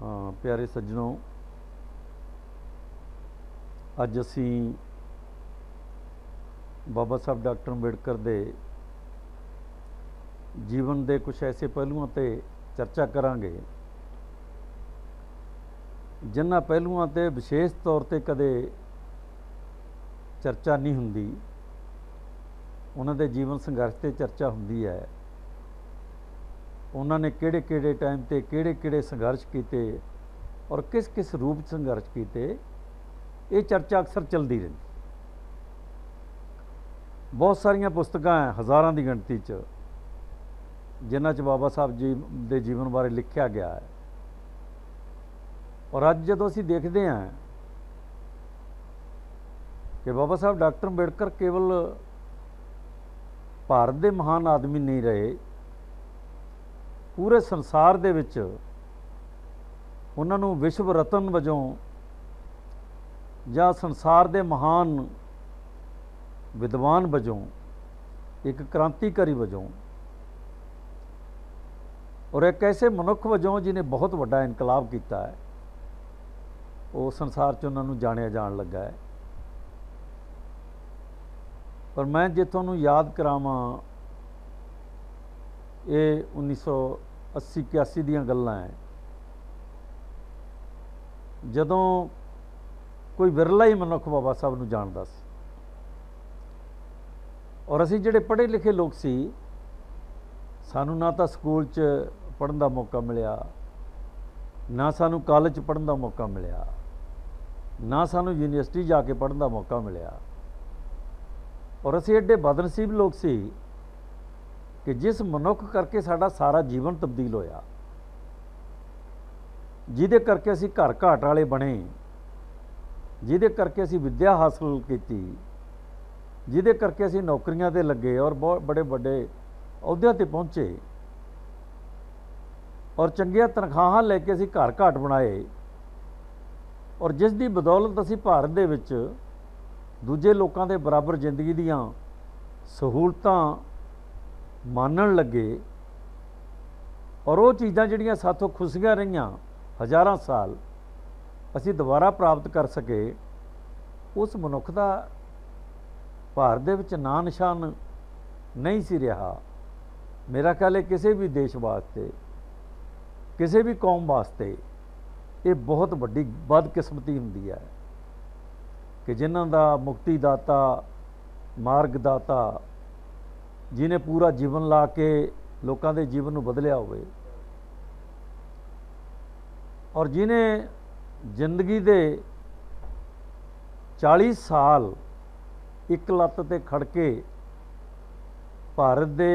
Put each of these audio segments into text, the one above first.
प्यारे सज्जनों, अज असी बाबा साहब डॉक्टर अंबेडकर के जीवन के कुछ ऐसे पहलुओं पर चर्चा करांगे जिन्हां पहलुओं पर विशेष तौर पर कदे चर्चा नहीं हुंदी। उन्होंने जीवन संघर्ष पर चर्चा हुंदी है। उन्होंने किहड़े किहड़े टाइम ते किहड़े किहड़े संघर्ष किए और किस किस रूप संघर्ष किए, ये चर्चा अक्सर चलती रही। बहुत सारिया पुस्तकां हैं, हज़ारां की गिणती जिन्हां च बाबा साहब जी के जीवन बारे लिखा गया है। और अज जदों असीं देखते हैं कि बाबा साहब डॉक्टर अंबेडकर केवल भारत के महान आदमी नहीं रहे, पूरे संसार दे विच उन्होंने विश्व रतन वजों या संसार के महान विद्वान वजों, एक क्रांतिकारी वजों और एक ऐसे मनुख वजों जिन्हें बहुत बड़ा इनकलाब किया है, वो संसार च उन्होंने जानिया जान लगा है। पर मैं जे तुहानूं याद करावां, ये 1980-81 दीयां गल्लां है, जदों कोई विरला ही मनुख बाबा साहब नूं जाणदा सी। और असीं जिहड़े पढ़े लिखे लोग सी, सानूं ना तां स्कूल च पढ़न दा मौका मिलिया, ना सानूं कॉलेज पढ़न दा मौका मिलिया, ना सानूं यूनिवर्सिटी जाके पढ़न दा मौका मिलिया। और असीं एडे बदनसीब लोग सी कि जिस मनुख करके साडा सारा जीवन तब्दील होया, जिहदे करके असीं घर घाट वाले बने, जिहदे करके असीं विद्या हासिल की, जिहदे करके असीं नौकरियां ते लगे और बहुत बड़े बड़े अहुदियां ते पहुँचे और चंगियां तनख्वाहां लैके असीं घर घाट बनाए, और जिस दी बदौलत असीं भारत दे विच दूजे लोगों के बराबर जिंदगी दीयां सहूलतां मानण लगे। और वो चीज़ां जिहड़ियां साथों खुसियां रहियां हज़ारां साल, असीं दोबारा प्राप्त कर सके, उस मनुख दा भारत दे विच नां निशान नहीं सी रहा। मेरा ख्याल है किसी भी देश वास्ते, किसी भी कौम वास्ते ये बहुत वड्डी बदकिस्मती हुंदी है कि जिन्हां दा मुक्तिदाता, मार्गदाता, जिन्हें पूरा जीवन ला के लोगों के जीवन नूं बदलिया होवे और जिन्हें जिंदगी दे 40 साल एक लत्त ते खड़ के भारत दे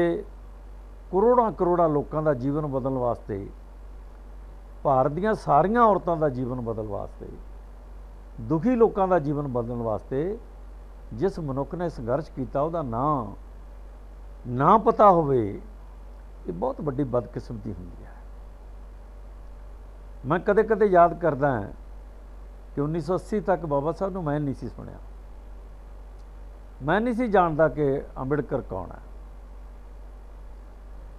करोड़ां करोड़ां लोगों का जीवन बदलण वास्ते, भारत दीयां सारियां औरतां दा जीवन बदलण वास्ते, दुखी लोगों का जीवन बदलण वास्ते जिस मनुख ने संघर्ष किया, उहदा नाम ना पता होवे, ये बहुत बड़ी बदकिस्मती हुंदी है। मैं कदे कदे याद करदा हां कि 1980 तक बाबा साहब नूं मैं नहीं सी सुनिया, मैं नहीं सी जानदा कि अंबेडकर कौन है।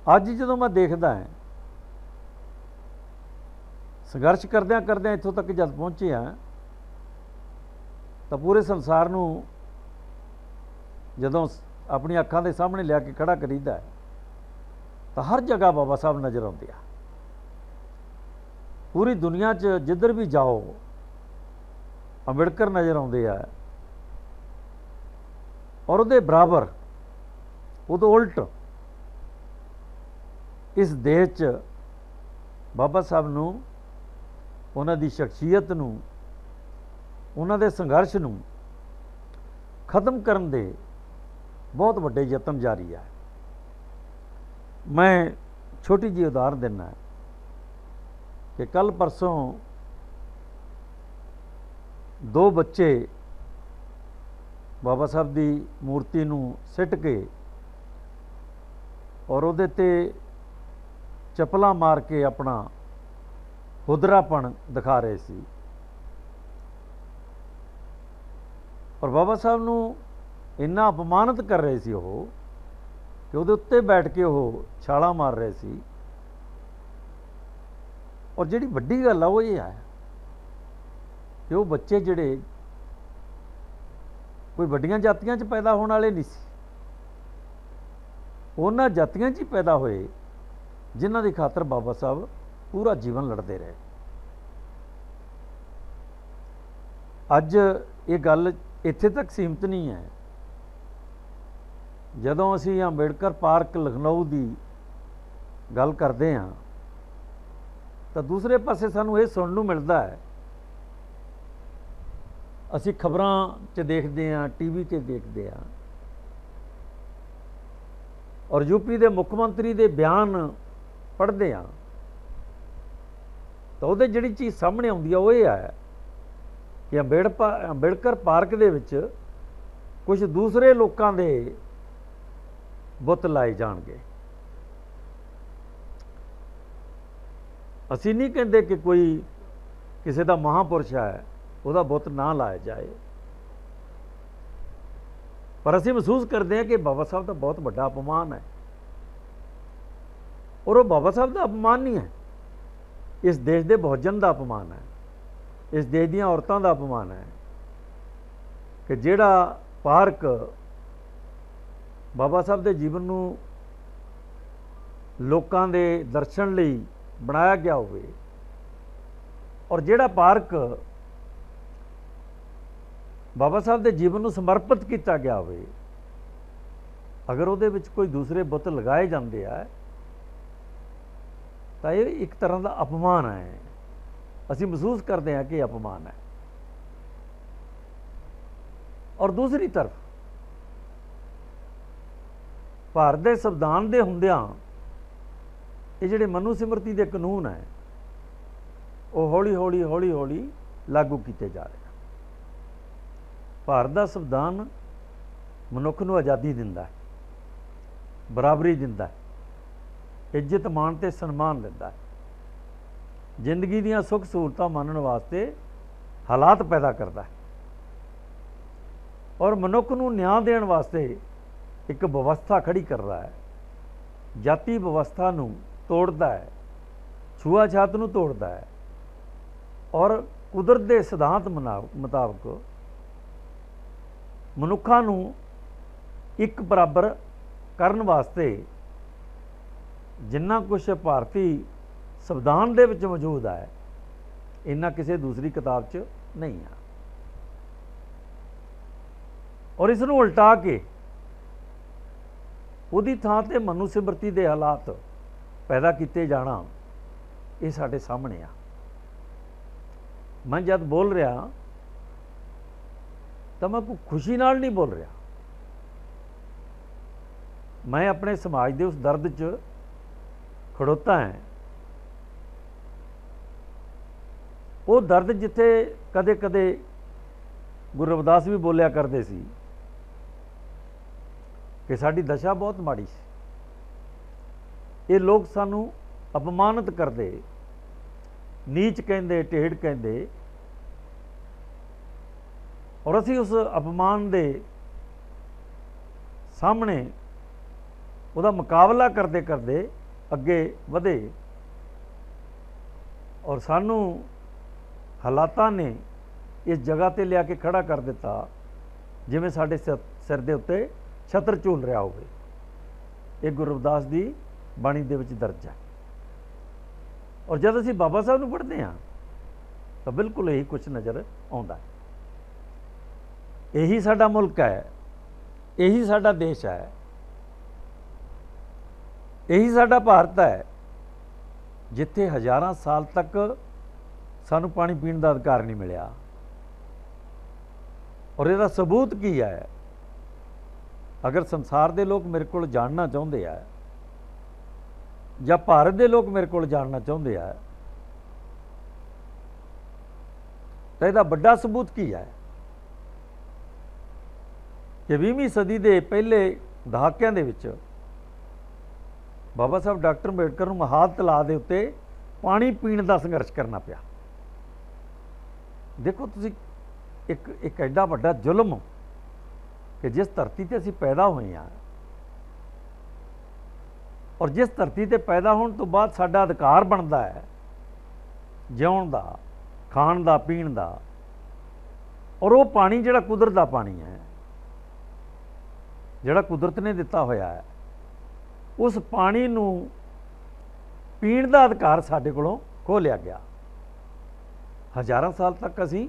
अज जदों मैं देखदा हां, संघर्ष करदियां करदियां इत्थों तक जद पहुंचे हैं, तो पूरे संसार नूं जदों अपनी अखां दे सामने लिया के खड़ा करीदा है, तो हर जगह बाबा साहब नज़र आउंदे आ। पूरी दुनिया च जिधर भी जाओ अंबेडकर नज़र आउंदे आ, और उहदे बराबर उहदे उल्ट इस देश च बाबा साहब नूं, उन्हां दी शख्सियत नूं, उन्हां दे संघर्ष नूं खत्म करन दे बहुत वड्डे यतन जारी है। मैं छोटी जी उदाहरण देना कि कल परसों 2 बच्चे बाबा साहब की मूर्ति नूं सिट के और उहदे ते चपलां मार के अपना हुदरापन दिखा रहे सी। और बाबा साहब नूं इन्ना अपमानित कर रहे सी वो कि उहदे उत्ते बैठ के वो छालां मार रहे सी। और जिहड़ी वड्डी गल आ वो ये है कि वो बच्चे जिहड़े कोई वड्डियां जातियां च पैदा होने वाले नहीं सी, उन्हां जातियां च ही पैदा होए जिन्हां दी खातर बाबा साहब पूरा जीवन लड़ते रहे। अज ये गल इत्थे तक सीमित नहीं है। जदों असीं अंबेडकर पार्क लखनऊ की गल करते हाँ तो दूसरे पासे सानूं ये सुनने नूं मिलता है, असीं खबरां च देखते हैं, टीवी ते देखते हैं, और यूपी के मुख्यमंत्री के बयान पढ़ते हैं तो वो जिहड़ी चीज़ सामने आउंदी है वो ये है कि अंबेडकर पार्क दे विच कुछ दूसरे लोगों के बुत लाए जाणगे। असीं नहीं कहते कि कोई किसी का महापुरुष है उसका बुत ना लाया जाए, पर असीं महसूस करते हैं कि बाबा साहब का बहुत बड़ा अपमान है। और वो बाबा साहब का अपमान नहीं है, इस देश के बहुजन का अपमान है, इस देश दीयां औरतां का अपमान है कि जिहड़ा पार्क बाबा साहब के जीवन नूं लोकां दे दर्शन लई बनाया गया होवे, और जिहड़ा पार्क बाबा साहब के जीवन नूं समर्पित किया गया होवे, अगर उहदे विच कोई दूसरे बुत लगाए जाते हैं तो ये एक तरह का अपमान है। असीं महसूस करते हैं कि यह अपमान है। और दूसरी तरफ भारत के संविधान के हुंदियां ये जिहड़े मनुस्मृति के कानून है वो हौली हौली हौली हौली लागू किए जा रहे हैं। भारत का संविधान मनुख नूं आज़ादी दिंदा है, बराबरी दिंदा है, इज्जत मान ते सन्मान दिंदा है, जिंदगी दीयां सुख सहूलतां मानण वास्ते हालात पैदा करता है, और मनुख नूं न्याय देण वास्ते एक व्यवस्था खड़ी कर रहा है। जाति व्यवस्था नूं तोड़दा है, छूआछात नूं तोड़दा है, और कुदरत के सिद्धांत मुताबक मनुखा नूं एक बराबर करन वास्ते जिन्ना कुछ भारती संविधान दे विच मौजूद है इन्ना किसी दूसरी किताब च नहीं है। और इस नूं उल्टा के उहदी थां ते मनुस्मृति के हालात पैदा किए जाना ये साडे सामने आ। मैं जब बोल रहा तो मैं कोई खुशी नाल नहीं बोल रहा, मैं अपने समाज के उस दर्द च खड़ोता है। वो दर्द जिथे कदे कदे गुरु रविदास भी बोलिया करते सी कि साडी दशा बहुत माड़ी सी, ये लोग सानू अपमानित करते, नीच कहते, ढेड़ कहते, और असी उस अपमान दे सामने उसका मुकाबला करते करते अगे वधे, और सानू हालातां ने इस जगह ते लिया के खड़ा कर दिता जिवें साडे सिर दे उत्ते छत्र झूल रहा होवे। ये गुरु रविदास की बाणी दे विच दर्ज है। और जब असीं बाबा साहब नूं पढ़ते हैं तो बिल्कुल यही कुछ नज़र आउंदा है। यही साडा मुल्क है, यही साडा देश है, यही साडा भारत है जिथे हज़ारां साल तक सानू पानी पीने का अधिकार नहीं मिलिया। और इसका सबूत की है, अगर संसार के लोग मेरे को जानना चाहते हैं या भारत के लोग मेरे को जानना चाहते हैं तो इसका बड़ा सबूत की है कि 20वीं सदी के पहले दहाकिਆਂ ਦੇ ਵਿੱਚ बाबा साहब डॉक्टर अंबेडकर ਨੂੰ महाद तलाब के उत्ते पानी पीने का संघर्ष करना पिया। देखो तुसी एक एडा वड्डा जुल्म कि जिस धरती ते असीं पैदा होए हैं और जिस धरती ते पैदा होने तो बाद साडा अधिकार बनता है ਜਿਉਣ ਦਾ, ਖਾਣ ਦਾ, ਪੀਣ ਦਾ। ਔਰ ਉਹ ਪਾਣੀ ਜਿਹੜਾ ਕੁਦਰਤ ਦਾ ਪਾਣੀ ਹੈ, ਜਿਹੜਾ ਕੁਦਰਤ ਨੇ ਦਿੱਤਾ ਹੋਇਆ ਹੈ, ਉਸ ਪਾਣੀ ਨੂੰ ਪੀਣ ਦਾ ਅਧਿਕਾਰ ਸਾਡੇ ਕੋਲੋਂ ਖੋਹ ਲਿਆ ਗਿਆ। ਹਜ਼ਾਰਾਂ ਸਾਲ ਤੱਕ ਅਸੀਂ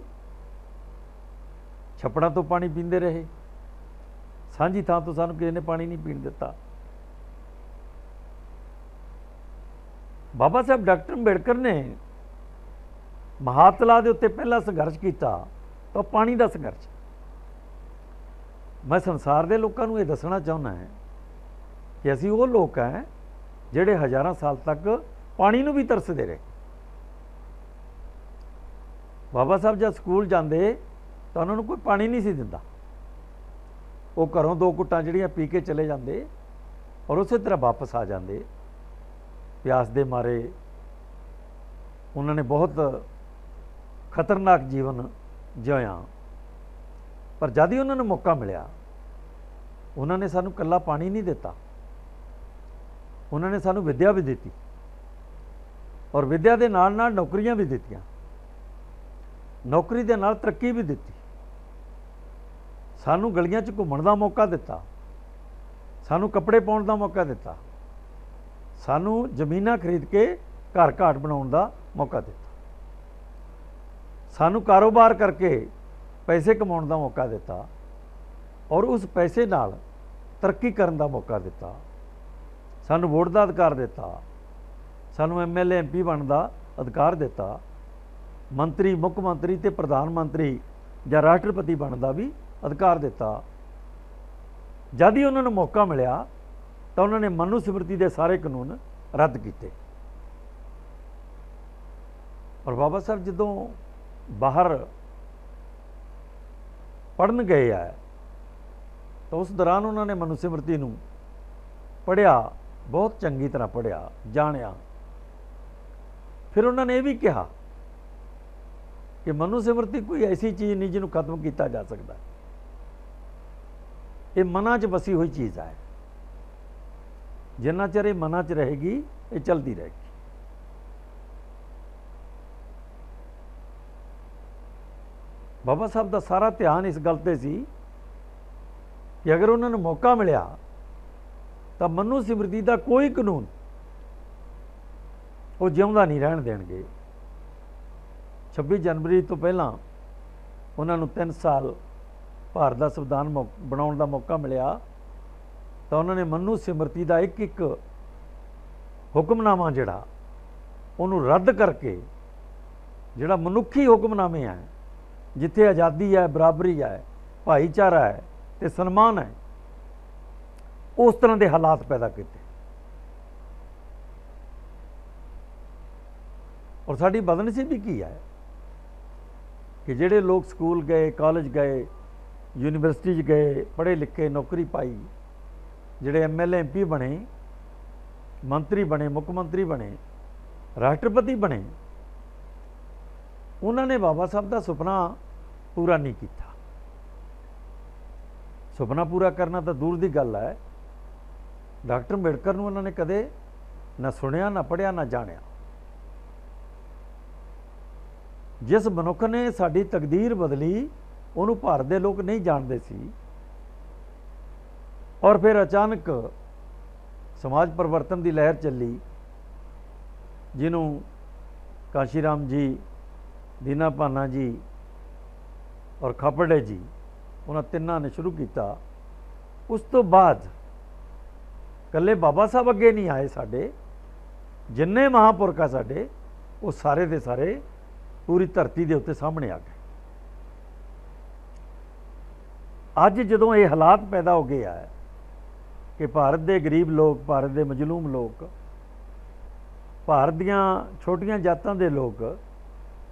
ਛੱਪੜਾਂ ਤੋਂ ਪਾਣੀ ਪੀਂਦੇ ਰਹੇ, ਸਾਂਝੀ ਥਾਂ ਤੋਂ ਸਾਨੂੰ ਕਿਸੇ ਨੇ ਪਾਣੀ ਨਹੀਂ ਪੀਣ ਦਿੱਤਾ। ਬਾਬਾ ਸਾਹਿਬ ਡਾਕਟਰ ਅੰਬੇਡਕਰ ਨੇ ਮਹਾਤਲਾ ਦੇ ਉੱਤੇ ਪਹਿਲਾ ਸੰਘਰਸ਼ ਕੀਤਾ ਤਾਂ ਪਾਣੀ ਦਾ ਸੰਘਰਸ਼। ਮੈਂ ਸੰਸਾਰ ਦੇ ਲੋਕਾਂ ਨੂੰ ਇਹ ਦੱਸਣਾ ਚਾਹੁੰਦਾ ਹਾਂ ਕਿ ਅਸੀਂ ਉਹ ਲੋਕ ਹਾਂ ਜਿਹੜੇ ਹਜ਼ਾਰਾਂ ਸਾਲ ਤੱਕ ਪਾਣੀ ਨੂੰ ਵੀ ਤਰਸਦੇ ਰਹੇ। ਬਾਬਾ ਸਾਹਿਬ ਜਦ ਸਕੂਲ ਜਾਂਦੇ ਤਾਂ ਉਹਨਾਂ ਨੂੰ ਕੋਈ ਪਾਣੀ ਨਹੀਂ ਸੀ ਦਿੰਦਾ। ਉਹ ਘਰੋਂ 2 ਘੁੱਟਾਂ ਜਿਹੜੀਆਂ ਪੀ ਕੇ ਚਲੇ ਜਾਂਦੇ ਔਰ ਉਸੇ ਤਰ੍ਹਾਂ ਵਾਪਸ ਆ ਜਾਂਦੇ। ਪਿਆਸ ਦੇ ਮਾਰੇ ਉਹਨਾਂ ਨੇ ਬਹੁਤ ਖਤਰਨਾਕ ਜੀਵਨ ਜਿਉਇਆ, ਪਰ ਜਦ ਹੀ ਉਹਨਾਂ ਨੂੰ ਮੌਕਾ ਮਿਲਿਆ ਉਹਨਾਂ ਨੇ ਸਾਨੂੰ ਇਕੱਲਾ ਪਾਣੀ ਨਹੀਂ ਦਿੱਤਾ, ਉਹਨਾਂ ਨੇ ਸਾਨੂੰ ਵਿੱਦਿਆ ਵੀ ਦਿੱਤੀ ਔਰ ਵਿੱਦਿਆ ਦੇ ਨਾਲ ਨਾਲ ਨੌਕਰੀਆਂ ਵੀ ਦਿੱਤੀਆਂ, ਨੌਕਰੀ ਦੇ ਨਾਲ ਤਰੱਕੀ ਵੀ ਦਿੱਤੀ। ਸਾਨੂੰ ਗਲੀਆਂ 'ਚ ਘੁੰਮਣ ਦਾ ਮੌਕਾ ਦਿੱਤਾ, ਸਾਨੂੰ ਕੱਪੜੇ ਪਾਉਣ ਦਾ ਮੌਕਾ ਦਿੱਤਾ, ਸਾਨੂੰ ਜ਼ਮੀਨਾਂ ਖਰੀਦ ਕੇ ਘਰ ਘਾਟ ਬਣਾਉਣ ਦਾ ਮੌਕਾ ਦਿੱਤਾ, ਸਾਨੂੰ ਕਾਰੋਬਾਰ ਕਰਕੇ ਪੈਸੇ ਕਮਾਉਣ ਦਾ ਮੌਕਾ ਦਿੱਤਾ ਔਰ ਉਸ ਪੈਸੇ ਨਾਲ ਤਰੱਕੀ ਕਰਨ ਦਾ ਮੌਕਾ ਦਿੱਤਾ। ਸਾਨੂੰ ਵੋਟ ਦਾ ਅਧਿਕਾਰ ਦਿੱਤਾ, ਸਾਨੂੰ MLA MP ਬਣਨ ਦਾ ਅਧਿਕਾਰ ਦਿੱਤਾ, ਮੰਤਰੀ, ਮੁੱਖ ਮੰਤਰੀ ਤੇ ਪ੍ਰਧਾਨ ਮੰਤਰੀ ਜਾਂ ਰਾਸ਼ਟਰਪਤੀ ਬਣਨ ਦਾ ਵੀ ਅਧਿਕਾਰ ਦਿੱਤਾ। ਜਦ ਹੀ ਉਹਨਾਂ ਨੂੰ ਮੌਕਾ ਮਿਲਿਆ ਤਾਂ ਉਹਨਾਂ ਨੇ ਮਨੂ ਸਿਮਰਤੀ ਦੇ ਸਾਰੇ ਕਾਨੂੰਨ ਰੱਦ ਕੀਤੇ। ਔਰ ਬਾਬਾ ਸਾਹਿਬ ਜਦੋਂ ਬਾਹਰ ਪੜ੍ਹਨ ਗਏ ਆ ਤਾਂ ਉਸ ਦੌਰਾਨ ਉਹਨਾਂ ਨੇ ਮਨੂ ਸਿਮਰਤੀ ਨੂੰ ਪੜ੍ਹਿਆ, ਬਹੁਤ ਚੰਗੀ ਤਰ੍ਹਾਂ ਪੜ੍ਹਿਆ, ਜਾਣਿਆ। ਫਿਰ ਉਹਨਾਂ ਨੇ ਇਹ ਵੀ ਕਿਹਾ ਕਿ ਮਨੂ ਸਿਮਰਤੀ ਕੋਈ ਐਸੀ ਚੀਜ਼ ਨਹੀਂ ਜਿਹਨੂੰ ਖਤਮ ਕੀਤਾ ਜਾ ਸਕਦਾ, ਇਹ ਮਨਾਂ 'ਚ ਵਸੀ ਹੋਈ ਚੀਜ਼ ਹੈ, ਜਿੰਨਾ ਚਿਰ ਇਹ ਮਨਾਂ 'ਚ ਰਹੇਗੀ ਇਹ ਚਲਦੀ ਰਹੇਗੀ। ਬਾਬਾ ਸਾਹਿਬ ਦਾ ਸਾਰਾ ਧਿਆਨ ਇਸ ਗੱਲ 'ਤੇ ਸੀ ਕਿ ਅਗਰ ਉਹਨਾਂ ਨੂੰ ਮੌਕਾ ਮਿਲਿਆ ਤਾਂ ਮਨੂ ਸਿਮਰਤੀ ਦਾ ਕੋਈ ਕਾਨੂੰਨ ਉਹ ਜਿਉਂਦਾ ਨਹੀਂ ਰਹਿਣ ਦੇਣਗੇ। 26 ਜਨਵਰੀ ਤੋਂ ਪਹਿਲਾਂ ਉਹਨਾਂ ਨੂੰ 3 ਸਾਲ ਭਾਰਤ ਦਾ ਸੰਵਿਧਾਨ ਬਣਾਉਣ ਦਾ ਮੌਕਾ ਮਿਲਿਆ ਤਾਂ ਉਹਨਾਂ ਨੇ ਮਨੂ ਸਿਮਰਤੀ ਦਾ ਇੱਕ ਇੱਕ ਹੁਕਮਨਾਮਾ ਜਿਹੜਾ ਉਹਨੂੰ ਰੱਦ ਕਰਕੇ, ਜਿਹੜਾ ਮਨੁੱਖੀ ਹੁਕਮਨਾਮੇ ਹੈ ਜਿੱਥੇ ਆਜ਼ਾਦੀ ਹੈ, ਬਰਾਬਰੀ ਹੈ, ਭਾਈਚਾਰਾ ਹੈ ਤੇ ਸਨਮਾਨ ਹੈ, ਉਸ ਤਰ੍ਹਾਂ ਦੇ ਹਾਲਾਤ ਪੈਦਾ ਕੀਤੇ। ਔਰ ਸਾਡੀ ਬਦਨਸੀਬੀ ਕੀ ਹੈ ਕਿ ਜਿਹੜੇ ਲੋਕ ਸਕੂਲ ਗਏ, ਕਾਲਜ ਗਏ, ਯੂਨੀਵਰਸਿਟੀ 'ਚ ਗਏ, ਪੜ੍ਹੇ ਲਿਖੇ, ਨੌਕਰੀ ਪਾਈ, ਜਿਹੜੇ MLA MP ਬਣੇ, ਮੰਤਰੀ ਬਣੇ, ਮੁੱਖ ਮੰਤਰੀ ਬਣੇ, ਰਾਸ਼ਟਰਪਤੀ ਬਣੇ, ਉਹਨਾਂ ਨੇ ਬਾਬਾ ਸਾਹਿਬ ਦਾ ਸੁਪਨਾ ਪੂਰਾ ਨਹੀਂ ਕੀਤਾ। ਸੁਪਨਾ ਪੂਰਾ ਕਰਨਾ ਤਾਂ ਦੂਰ ਦੀ ਗੱਲ ਹੈ, ਡਾਕਟਰ ਅੰਬੇਡਕਰ ਨੂੰ ਉਹਨਾਂ ਨੇ ਕਦੇ ਨਾ ਸੁਣਿਆ, ਨਾ ਪੜ੍ਹਿਆ, ਨਾ ਜਾਣਿਆ। ਜਿਸ ਮਨੁੱਖ ਨੇ ਸਾਡੀ ਤਕਦੀਰ ਬਦਲੀ ਉਹਨੂੰ ਭਾਰਤ ਦੇ ਲੋਕ ਨਹੀਂ ਜਾਣਦੇ ਸੀ। ਔਰ ਫਿਰ ਅਚਾਨਕ ਸਮਾਜ ਪਰਿਵਰਤਨ ਦੀ ਲਹਿਰ ਚੱਲੀ, ਜਿਹਨੂੰ ਕਾਂਸ਼ੀ ਰਾਮ ਜੀ, ਦੀਨਾ ਭਾਨਾ ਜੀ ਔਰ ਖਾਪੜੇ ਜੀ, ਉਹਨਾਂ ਤਿੰਨਾਂ ਨੇ ਸ਼ੁਰੂ ਕੀਤਾ। ਉਸ ਤੋਂ ਬਾਅਦ ਇਕੱਲੇ ਬਾਬਾ ਸਾਹਿਬ ਅੱਗੇ ਨਹੀਂ ਆਏ, ਸਾਡੇ ਜਿੰਨੇ ਮਹਾਂਪੁਰਖ ਆ ਸਾਡੇ, ਉਹ ਸਾਰੇ ਦੇ ਸਾਰੇ ਪੂਰੀ ਧਰਤੀ ਦੇ ਉੱਤੇ ਸਾਹਮਣੇ ਆ ਗਏ। ਅੱਜ ਜਦੋਂ ਇਹ ਹਾਲਾਤ ਪੈਦਾ ਹੋ ਗਏ ਆ ਕਿ ਭਾਰਤ ਦੇ ਗਰੀਬ ਲੋਕ, ਭਾਰਤ ਦੇ ਮਜ਼ਲੂਮ ਲੋਕ, ਭਾਰਤ ਦੀਆਂ ਛੋਟੀਆਂ ਜਾਤਾਂ ਦੇ ਲੋਕ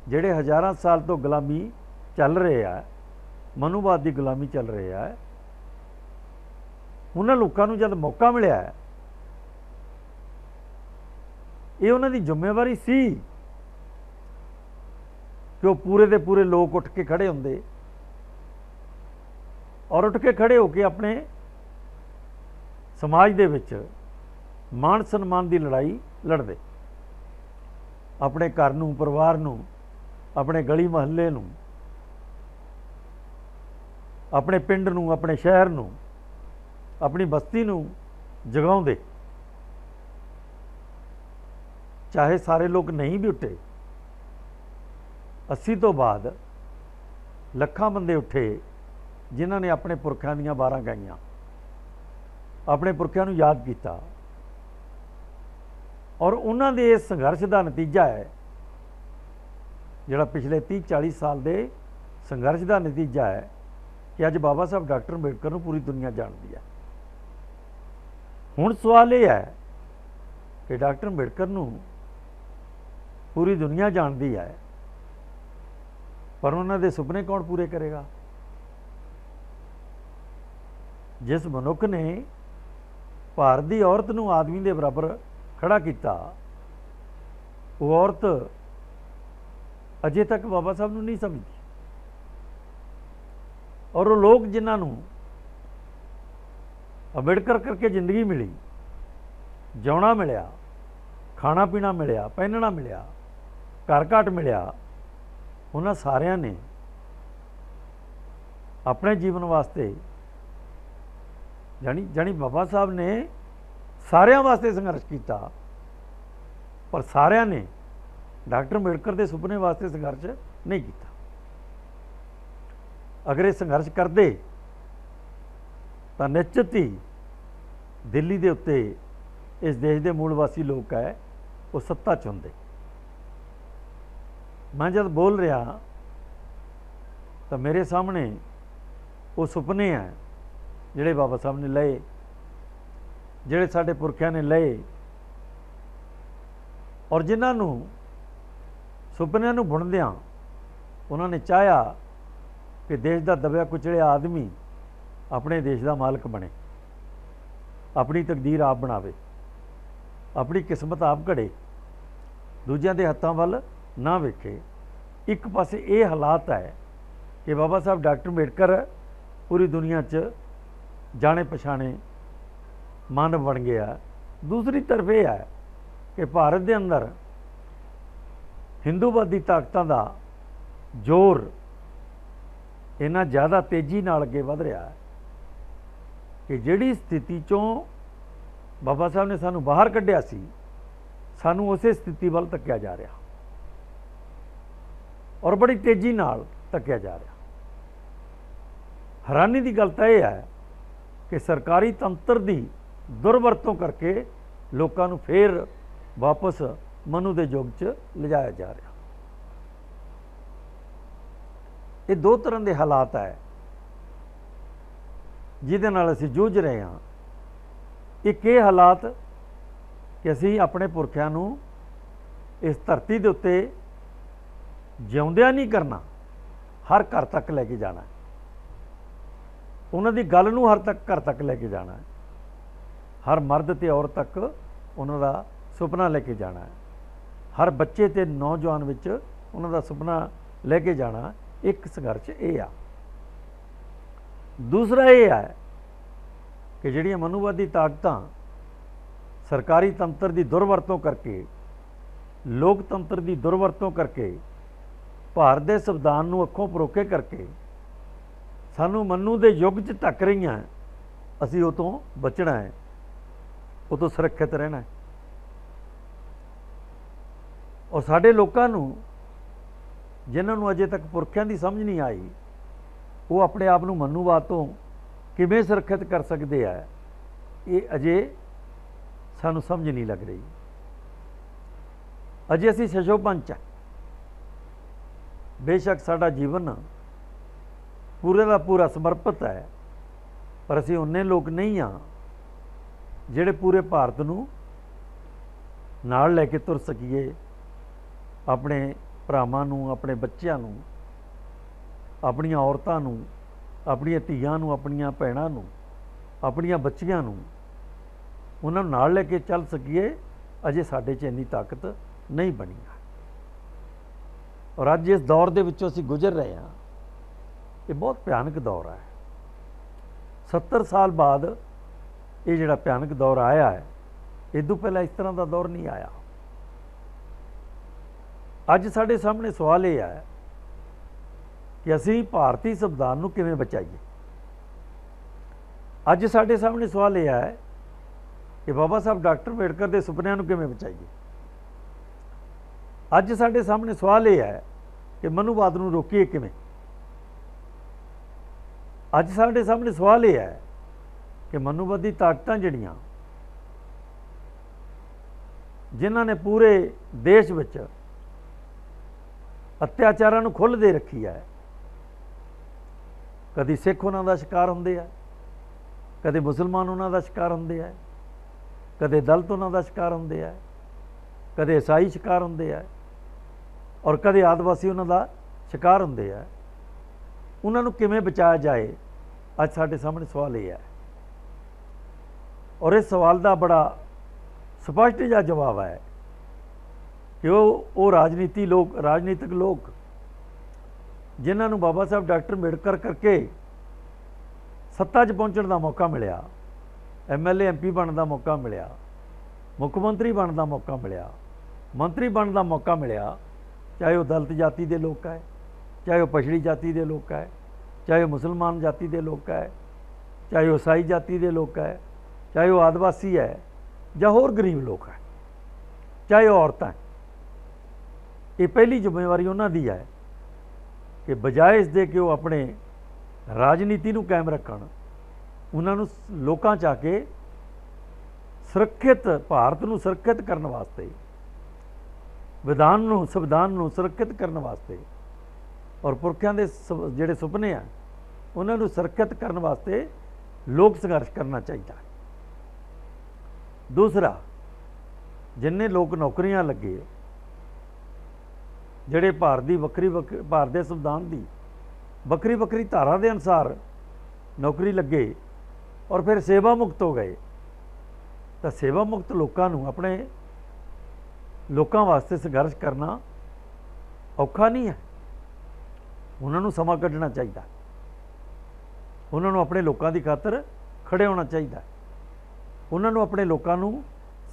ਜਿਹੜੇ ਹਜ਼ਾਰਾਂ ਸਾਲ ਤੋਂ ਗੁਲਾਮੀ ਚੱਲ ਰਹੇ ਆ, ਮਨੂਵਾਦ ਦੀ ਗੁਲਾਮੀ ਚੱਲ ਰਹੇ ਆ, ਉਹਨਾਂ ਲੋਕਾਂ ਨੂੰ ਜਦ ਮੌਕਾ ਮਿਲਿਆ, ਇਹ ਉਹਨਾਂ ਦੀ ਜ਼ਿੰਮੇਵਾਰੀ ਸੀ ਕਿ ਉਹ ਪੂਰੇ ਦੇ ਪੂਰੇ ਲੋਕ ਉੱਠ ਕੇ ਖੜੇ ਹੁੰਦੇ ਔਰ ਉੱਠ ਕੇ ਖੜੇ ਹੋ ਕੇ ਆਪਣੇ ਸਮਾਜ ਦੇ ਵਿੱਚ ਮਾਣ ਸਨਮਾਨ ਦੀ ਲੜਾਈ ਲੜਦੇ। अपने घर नूं, परिवार नूं, अपने गली महल्ले नूं, अपने पिंड नूं, अपने शहर नूं, अपनी बस्ती नूं जगाउंदे। चाहे सारे लोग नहीं भी उठे, 80 तो बाद ਲੱਖਾਂ ਬੰਦੇ ਉੱਠੇ ਜਿਨ੍ਹਾਂ ਨੇ ਆਪਣੇ ਪੁਰਖਿਆਂ ਦੀਆਂ ਵਾਰਾਂ ਗਾਈਆਂ, ਆਪਣੇ ਪੁਰਖਿਆਂ ਨੂੰ ਯਾਦ ਕੀਤਾ। ਔਰ ਉਹਨਾਂ ਦੇ ਇਸ ਸੰਘਰਸ਼ ਦਾ ਨਤੀਜਾ ਹੈ ਜਿਹੜਾ ਪਿਛਲੇ 30-40 ਸਾਲ ਦੇ ਸੰਘਰਸ਼ ਦਾ ਨਤੀਜਾ ਹੈ ਕਿ ਅੱਜ ਬਾਬਾ ਸਾਹਿਬ ਡਾਕਟਰ ਅੰਬੇਡਕਰ ਨੂੰ ਪੂਰੀ ਦੁਨੀਆ ਜਾਣਦੀ ਹੈ। ਹੁਣ ਸਵਾਲ ਇਹ ਹੈ ਕਿ ਡਾਕਟਰ ਅੰਬੇਡਕਰ ਨੂੰ ਪੂਰੀ ਦੁਨੀਆ ਜਾਣਦੀ ਹੈ, पर उन्होंने सुपने कौन पूरे करेगा? जिस मनुख ने भारत की औरत नूं आदमी के बराबर खड़ा किया, वो औरत अजे तक बाबा साहब नूं नहीं समझी। और वो लोग जिन्होंने अंबेडकर करके जिंदगी मिली, जिउणा मिलिया, खाना पीना मिलिया, पहनना मिलिया, घर घाट मिलिया, उन्होंने सारिया ने अपने जीवन वास्ते जानी बाबा साहब ने सारिया वास्ते संघर्ष किया, पर सारिया ने डॉक्टर अंबेडकर के सुपने वास्ते संघर्ष नहीं किया। अगर ये संघर्ष करते तो निश्चित ही दिल्ली के उत्ते इस देश के मूलवासी लोग है वो सत्ता च हुंदे। मैं जब बोल रहा तो मेरे सामने वो सुपने हैं जिहड़े बाबा साहब ने लए, जिहड़े साडे पुरखियां ने लए, और जिन्होंने सुपनिਆਂ ਨੂੰ बुणदियां उन्होंने चाहया कि देश का दबिया कुचलिया आदमी अपने देश का मालक बने, अपनी तकदीर आप बनावे, अपनी किस्मत आप घड़े, दूजिਆਂ ਦੇ हत्थों ਵੱਲ ना वेखे। एक पासे ये हालात है कि बाबा साहब डॉक्टर अंबेडकर पूरी दुनिया च जाने पछाने मानव बन गया। दूसरी तरफ यह है कि भारत के अंदर हिंदूवादी ताकतों का जोर इन्ना ज़्यादा तेजी नाल अगे वध रहा है कि जिहड़ी स्थिति चों बाबा साहब ने सानू बाहर कढ़िया सी, सानू उस स्थिति वाल धक्या जा रहा और बड़ी तेजी नाल धक्या जा रहा। हैरानी की गल तो यह है कि सरकारी तंत्र की दुरवरतों करके लोगों को फिर वापस मनु के युग च लिजाया जा रहा। ये दो तरह के हालात है जिहदे नाल असीं जूझ रहे हैं। एक ये हालात कि असीं अपने पुरखियां नूं इस धरती के उत्ते जिउंदियां नहीं करना, हर घर तक लैके जाना है, उन्हां दी गल नूं हर घर तक लैके जाना है, हर मर्द ते औरत तक उन्हां दा सुपना लैके जाना है, हर बच्चे ते नौजवान विच उन्हां दा सुपना लैके जाना। एक संघर्ष ये आ। दूसरा ये है कि जिहड़ियां मनुवादी ताकतां सरकारी तंत्र की दुरवरतों करके, लोकतंत्र की दुरवरतों करके, भारत के संविधान नूं अखों परोखे करके सानू मनु के युग च ढक रही हैं, असी वो तो बचना है, वो तो सुरक्षित रहना है। और साडे लोकां नूं जिन्हां नूं अजे तक पुरखियां की समझ नहीं आई, वो अपने आप नूं मनुवाद तो किवें सुरक्षित कर सकते हैं, ये अजे सानू समझ नहीं लग रही। अजे असी शशोपंच है, बेशक साडा जीवन पूरे का पूरा समर्पित है, पर असी उन्ने लोग नहीं हाँ जिहड़े पूरे भारत नूं नाल लैके तुर सकीए, अपने भरावां नूं, अपने बच्चों नूं, अपनियां औरतां नूं, अपनियां धीआं नूं, अपनियां भैणां नूं, अपनियां बच्चियां नूं उन्हां नूं नाल लैके चल सकीए। अजे साडे च इन्नी ताकत नहीं बनी है। और अज इस दौर के विचों असीं गुजर रहे हैं, ये बहुत भयानक दौर है। 70 साल बाद ये जिहड़ा भयानक दौर आया है, इदों पहला इस तरह का दौर नहीं आया। ਅੱਜ ਸਾਡੇ ਸਾਹਮਣੇ ਸਵਾਲ ਇਹ ਹੈ ਕਿ ਅਸੀਂ ਭਾਰਤੀ ਸੰਵਿਧਾਨ ਨੂੰ ਕਿਵੇਂ ਬਚਾਈਏ। ਅੱਜ ਸਾਡੇ ਸਾਹਮਣੇ ਸਵਾਲ ਇਹ ਹੈ ਕਿ ਬਾਬਾ ਸਾਹਿਬ ਡਾਕਟਰ ਅੰਬੇਡਕਰ ਦੇ ਸੁਪਨਿਆਂ ਨੂੰ ਕਿਵੇਂ ਬਚਾਈਏ। ਅੱਜ ਸਾਡੇ ਸਾਹਮਣੇ ਸਵਾਲ ਇਹ ਹੈ ਕਿ ਮਨੂਵਾਦ ਨੂੰ ਰੋਕੀਏ ਕਿਵੇਂ। ਅੱਜ ਸਾਡੇ ਸਾਹਮਣੇ ਸਵਾਲ ਇਹ ਹੈ ਕਿ ਮਨੂਵਾਦੀ ਤਾਕਤਾਂ ਜਿਹੜੀਆਂ ਜਿਨ੍ਹਾਂ ਨੇ ਪੂਰੇ ਦੇਸ਼ ਵਿੱਚ ਅਤਿਆਚਾਰਾਂ ਨੂੰ ਖੁੱਲ੍ਹ ਦੇ ਰੱਖੀ ਹੈ, ਕਦੀ ਸਿੱਖ ਉਹਨਾਂ ਦਾ ਸ਼ਿਕਾਰ ਹੁੰਦੇ ਆ, ਕਦੇ ਮੁਸਲਮਾਨ ਉਹਨਾਂ ਦਾ ਸ਼ਿਕਾਰ ਹੁੰਦੇ ਆ, ਕਦੇ ਦਲਿਤ ਉਹਨਾਂ ਦਾ ਸ਼ਿਕਾਰ ਹੁੰਦੇ ਆ, ਕਦੇ ਈਸਾਈ ਸ਼ਿਕਾਰ ਹੁੰਦੇ ਆ, ਔਰ ਕਦੇ ਆਦਿਵਾਸੀ ਉਹਨਾਂ ਦਾ ਸ਼ਿਕਾਰ ਹੁੰਦੇ ਆ। ਉਹਨਾਂ ਨੂੰ ਕਿਵੇਂ ਬਚਾਇਆ ਜਾਏ, ਅੱਜ ਸਾਡੇ ਸਾਹਮਣੇ ਸਵਾਲ ਇਹ ਹੈ। ਔਰ ਇਸ ਸਵਾਲ ਦਾ ਬੜਾ ਸਪਸ਼ਟ ਜਿਹਾ ਜਵਾਬ ਹੈ ਕਿ ਉਹ ਰਾਜਨੀਤਿਕ ਲੋਕ ਜਿਨ੍ਹਾਂ ਨੂੰ ਬਾਬਾ ਸਾਹਿਬ ਡਾਕਟਰ ਅੰਬੇਡਕਰ ਕਰਕੇ ਸੱਤਾ 'ਚ ਪਹੁੰਚਣ ਦਾ ਮੌਕਾ ਮਿਲਿਆ, MLA MP ਬਣਨ ਦਾ ਮੌਕਾ ਮਿਲਿਆ, ਮੁੱਖ ਮੰਤਰੀ ਬਣਨ ਦਾ ਮੌਕਾ ਮਿਲਿਆ, ਮੰਤਰੀ ਬਣਨ ਦਾ ਮੌਕਾ ਮਿਲਿਆ, ਚਾਹੇ ਉਹ ਦਲਿਤ ਜਾਤੀ ਦੇ ਲੋਕ ਹੈ, ਚਾਹੇ ਉਹ ਪਛੜੀ ਜਾਤੀ ਦੇ ਲੋਕ ਹੈ, ਚਾਹੇ ਉਹ ਮੁਸਲਮਾਨ ਜਾਤੀ ਦੇ ਲੋਕ ਹੈ, ਚਾਹੇ ਉਹ ਈਸਾਈ ਜਾਤੀ ਦੇ ਲੋਕ ਹੈ, ਚਾਹੇ ਉਹ ਆदिवासी ਹੈ ਜਾਂ ਹੋਰ ਗਰੀਬ ਲੋਕ ਹੈ, ਚਾਹੇ ਉਹ ਔਰਤਾਂ। ਇਹ ਪਹਿਲੀ ਜ਼ਿੰਮੇਵਾਰੀ ਉਹਨਾਂ ਦੀ ਹੈ ਕਿ ਬਜਾਏ ਇਸ ਦੇ ਕਿ ਉਹ ਆਪਣੇ ਰਾਜਨੀਤੀ ਨੂੰ ਕਾਇਮ ਰੱਖਣ, ਉਹਨਾਂ ਨੂੰ ਲੋਕਾਂ 'ਚ ਆ ਕੇ ਸੁਰੱਖਿਅਤ ਭਾਰਤ ਨੂੰ ਸੁਰੱਖਿਅਤ ਕਰਨ ਵਾਸਤੇ, ਸੰਵਿਧਾਨ ਨੂੰ ਸੁਰੱਖਿਅਤ ਕਰਨ ਵਾਸਤੇ ਔਰ ਪੁਰਖਿਆਂ ਦੇ ਜਿਹੜੇ ਸੁਪਨੇ ਆ ਉਹਨਾਂ ਨੂੰ ਸੁਰੱਖਿਅਤ ਕਰਨ ਵਾਸਤੇ ਲੋਕ ਸੰਘਰਸ਼ ਕਰਨਾ ਚਾਹੀਦਾ। ਦੂਸਰਾ, ਜਿੰਨੇ ਲੋਕ ਨੌਕਰੀਆਂ ਲੱਗੇ, ਜਿਹੜੇ ਭਾਰਤ ਦੇ ਸੰਵਿਧਾਨ ਦੀ ਵੱਖਰੀ ਧਾਰਾ ਦੇ ਅਨੁਸਾਰ ਨੌਕਰੀ ਲੱਗੇ ਔਰ ਫਿਰ ਸੇਵਾ ਮੁਕਤ ਹੋ ਗਏ, ਤਾਂ ਸੇਵਾ ਮੁਕਤ ਲੋਕਾਂ ਨੂੰ ਆਪਣੇ ਲੋਕਾਂ ਵਾਸਤੇ ਸੰਘਰਸ਼ ਕਰਨਾ ਔਖਾ ਨਹੀਂ ਹੈ। ਉਹਨਾਂ ਨੂੰ ਸਮਾਂ ਕੱਢਣਾ ਚਾਹੀਦਾ, ਉਹਨਾਂ ਨੂੰ ਆਪਣੇ ਲੋਕਾਂ ਦੀ ਖਾਤਰ ਖੜੇ ਹੋਣਾ ਚਾਹੀਦਾ, ਉਹਨਾਂ ਨੂੰ ਆਪਣੇ ਲੋਕਾਂ ਨੂੰ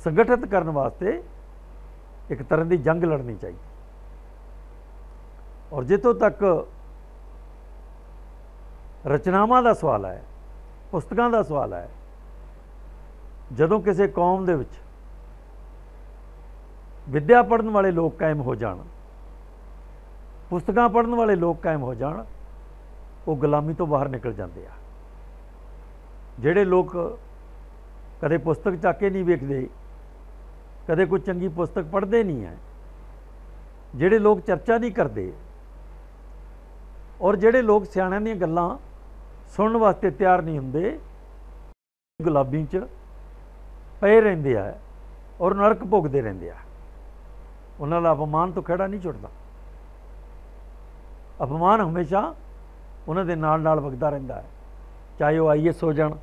ਸੰਗਠਿਤ ਕਰਨ ਵਾਸਤੇ ਇੱਕ ਤਰ੍ਹਾਂ ਦੀ ਜੰਗ ਲੜਨੀ ਚਾਹੀਦੀ। ਔਰ ਜਿੱਥੋਂ ਤੱਕ ਰਚਨਾਵਾਂ ਦਾ ਸਵਾਲ ਹੈ, ਪੁਸਤਕਾਂ ਦਾ ਸਵਾਲ ਹੈ, ਜਦੋਂ ਕਿਸੇ ਕੌਮ ਦੇ ਵਿੱਚ ਵਿੱਦਿਆ ਪੜ੍ਹਨ ਵਾਲੇ ਲੋਕ ਕਾਇਮ ਹੋ ਜਾਣ, ਪੁਸਤਕਾਂ ਪੜ੍ਹਨ ਵਾਲੇ ਲੋਕ ਕਾਇਮ ਹੋ ਜਾਣ, ਉਹ ਗੁਲਾਮੀ ਤੋਂ ਬਾਹਰ ਨਿਕਲ ਜਾਂਦੇ ਆ। ਜਿਹੜੇ ਲੋਕ ਕਦੇ ਪੁਸਤਕ ਚੱਕ ਕੇ ਨਹੀਂ ਵੇਖਦੇ, ਕਦੇ ਕੋਈ ਚੰਗੀ ਪੁਸਤਕ ਪੜ੍ਹਦੇ ਨਹੀਂ ਹੈ, ਜਿਹੜੇ ਲੋਕ ਚਰਚਾ ਨਹੀਂ ਕਰਦੇ ਔਰ ਜਿਹੜੇ ਲੋਕ ਸਿਆਣਿਆਂ ਦੀਆਂ ਗੱਲਾਂ ਸੁਣਨ ਵਾਸਤੇ ਤਿਆਰ ਨਹੀਂ ਹੁੰਦੇ, ਗੁਲਾਬੀ 'ਚ ਪਏ ਰਹਿੰਦੇ ਆ ਔਰ ਨਰਕ ਭੋਗਦੇ ਰਹਿੰਦੇ ਆ। ਉਹਨਾਂ ਦਾ ਅਪਮਾਨ ਤੋਂ ਖਹਿੜਾ ਨਹੀਂ ਛੁੱਟਦਾ, ਅਪਮਾਨ ਹਮੇਸ਼ਾ ਉਹਨਾਂ ਦੇ ਨਾਲ ਵਗਦਾ ਰਹਿੰਦਾ ਹੈ। ਚਾਹੇ ਉਹ IAS ਹੋ ਜਾਣ,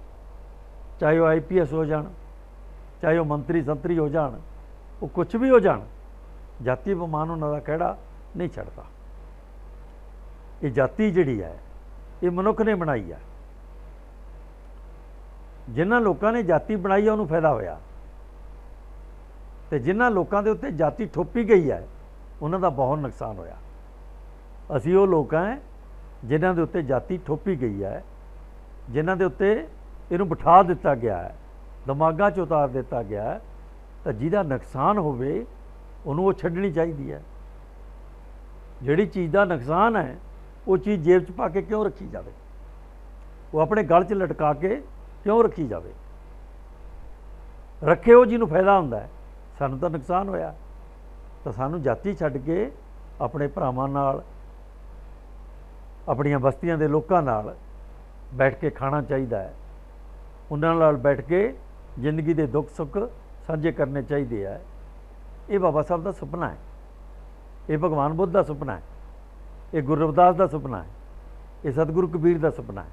ਚਾਹੇ ਉਹ IPS ਹੋ ਜਾਣ, ਚਾਹੇ ਉਹ ਮੰਤਰੀ ਸੰਤਰੀ ਹੋ ਜਾਣ, ਉਹ ਕੁਛ ਵੀ ਹੋ ਜਾਣ, ਜਾਤੀ ਅਪਮਾਨ ਉਹਨਾਂ ਦਾ ਖਹਿੜਾ ਨਹੀਂ ਛੱਡਦਾ। ਇਹ ਜਾਤੀ ਜਿਹੜੀ ਹੈ ਇਹ ਮਨੁੱਖ ਨੇ ਬਣਾਈ ਹੈ। ਜਿਨ੍ਹਾਂ ਲੋਕਾਂ ਨੇ ਜਾਤੀ ਬਣਾਈ ਹੈ ਉਹਨੂੰ ਫਾਇਦਾ ਹੋਇਆ, ਤੇ ਜਿਨ੍ਹਾਂ ਲੋਕਾਂ ਦੇ ਉੱਤੇ ਜਾਤੀ ਥੋਪੀ ਗਈ ਹੈ ਉਹਨਾਂ ਦਾ ਬਹੁਤ ਨੁਕਸਾਨ ਹੋਇਆ। ਅਸੀਂ ਉਹ ਲੋਕ ਹਾਂ ਜਿਨ੍ਹਾਂ ਦੇ ਉੱਤੇ ਜਾਤੀ ਥੋਪੀ ਗਈ ਹੈ, ਜਿਨ੍ਹਾਂ ਦੇ ਉੱਤੇ ਇਹਨੂੰ ਬਿਠਾ ਦਿੱਤਾ ਗਿਆ ਹੈ, ਦਿਮਾਗਾਂ 'ਚ ਉਤਾਰ ਦਿੱਤਾ ਗਿਆ ਹੈ, ਤਾਂ ਜਿਹਦਾ ਨੁਕਸਾਨ ਹੋਵੇ ਉਹਨੂੰ ਉਹ ਛੱਡਣੀ ਚਾਹੀਦੀ ਹੈ। ਜਿਹੜੀ ਚੀਜ਼ ਦਾ ਨੁਕਸਾਨ ਹੈ ਉਹ ਚੀਜ਼ ਜੇਬ 'ਚ ਪਾ ਕੇ ਕਿਉਂ ਰੱਖੀ ਜਾਵੇ, ਉਹ ਆਪਣੇ ਗਲ 'ਚ ਲਟਕਾ ਕੇ ਕਿਉਂ ਰੱਖੀ ਜਾਵੇ। ਰੱਖੇ ਉਹ ਜਿਹਨੂੰ ਫਾਇਦਾ ਹੁੰਦਾ ਹੈ, ਸਾਨੂੰ ਤਾਂ ਨੁਕਸਾਨ ਹੋਇਆ, ਤਾਂ ਸਾਨੂੰ ਜਾਤੀ ਛੱਡ ਕੇ ਆਪਣੇ ਭਰਾਵਾਂ ਨਾਲ, ਆਪਣੀਆਂ ਬਸਤੀਆਂ ਦੇ ਲੋਕਾਂ ਨਾਲ ਬੈਠ ਕੇ ਖਾਣਾ ਚਾਹੀਦਾ ਹੈ, ਉਹਨਾਂ ਨਾਲ ਬੈਠ ਕੇ ਜ਼ਿੰਦਗੀ ਦੇ ਦੁੱਖ ਸੁੱਖ ਸਾਂਝੇ ਕਰਨੇ ਚਾਹੀਦੇ ਹੈ। ਇਹ ਬਾਬਾ ਸਾਹਿਬ ਦਾ ਸੁਪਨਾ ਹੈ, ਇਹ ਭਗਵਾਨ ਬੁੱਧ ਦਾ ਸੁਪਨਾ ਹੈ, ਇਹ ਗੁਰੂ ਰਵਿਦਾਸ ਦਾ ਸੁਪਨਾ ਹੈ, ਇਹ ਸਤਿਗੁਰੂ ਕਬੀਰ ਦਾ ਸੁਪਨਾ ਹੈ,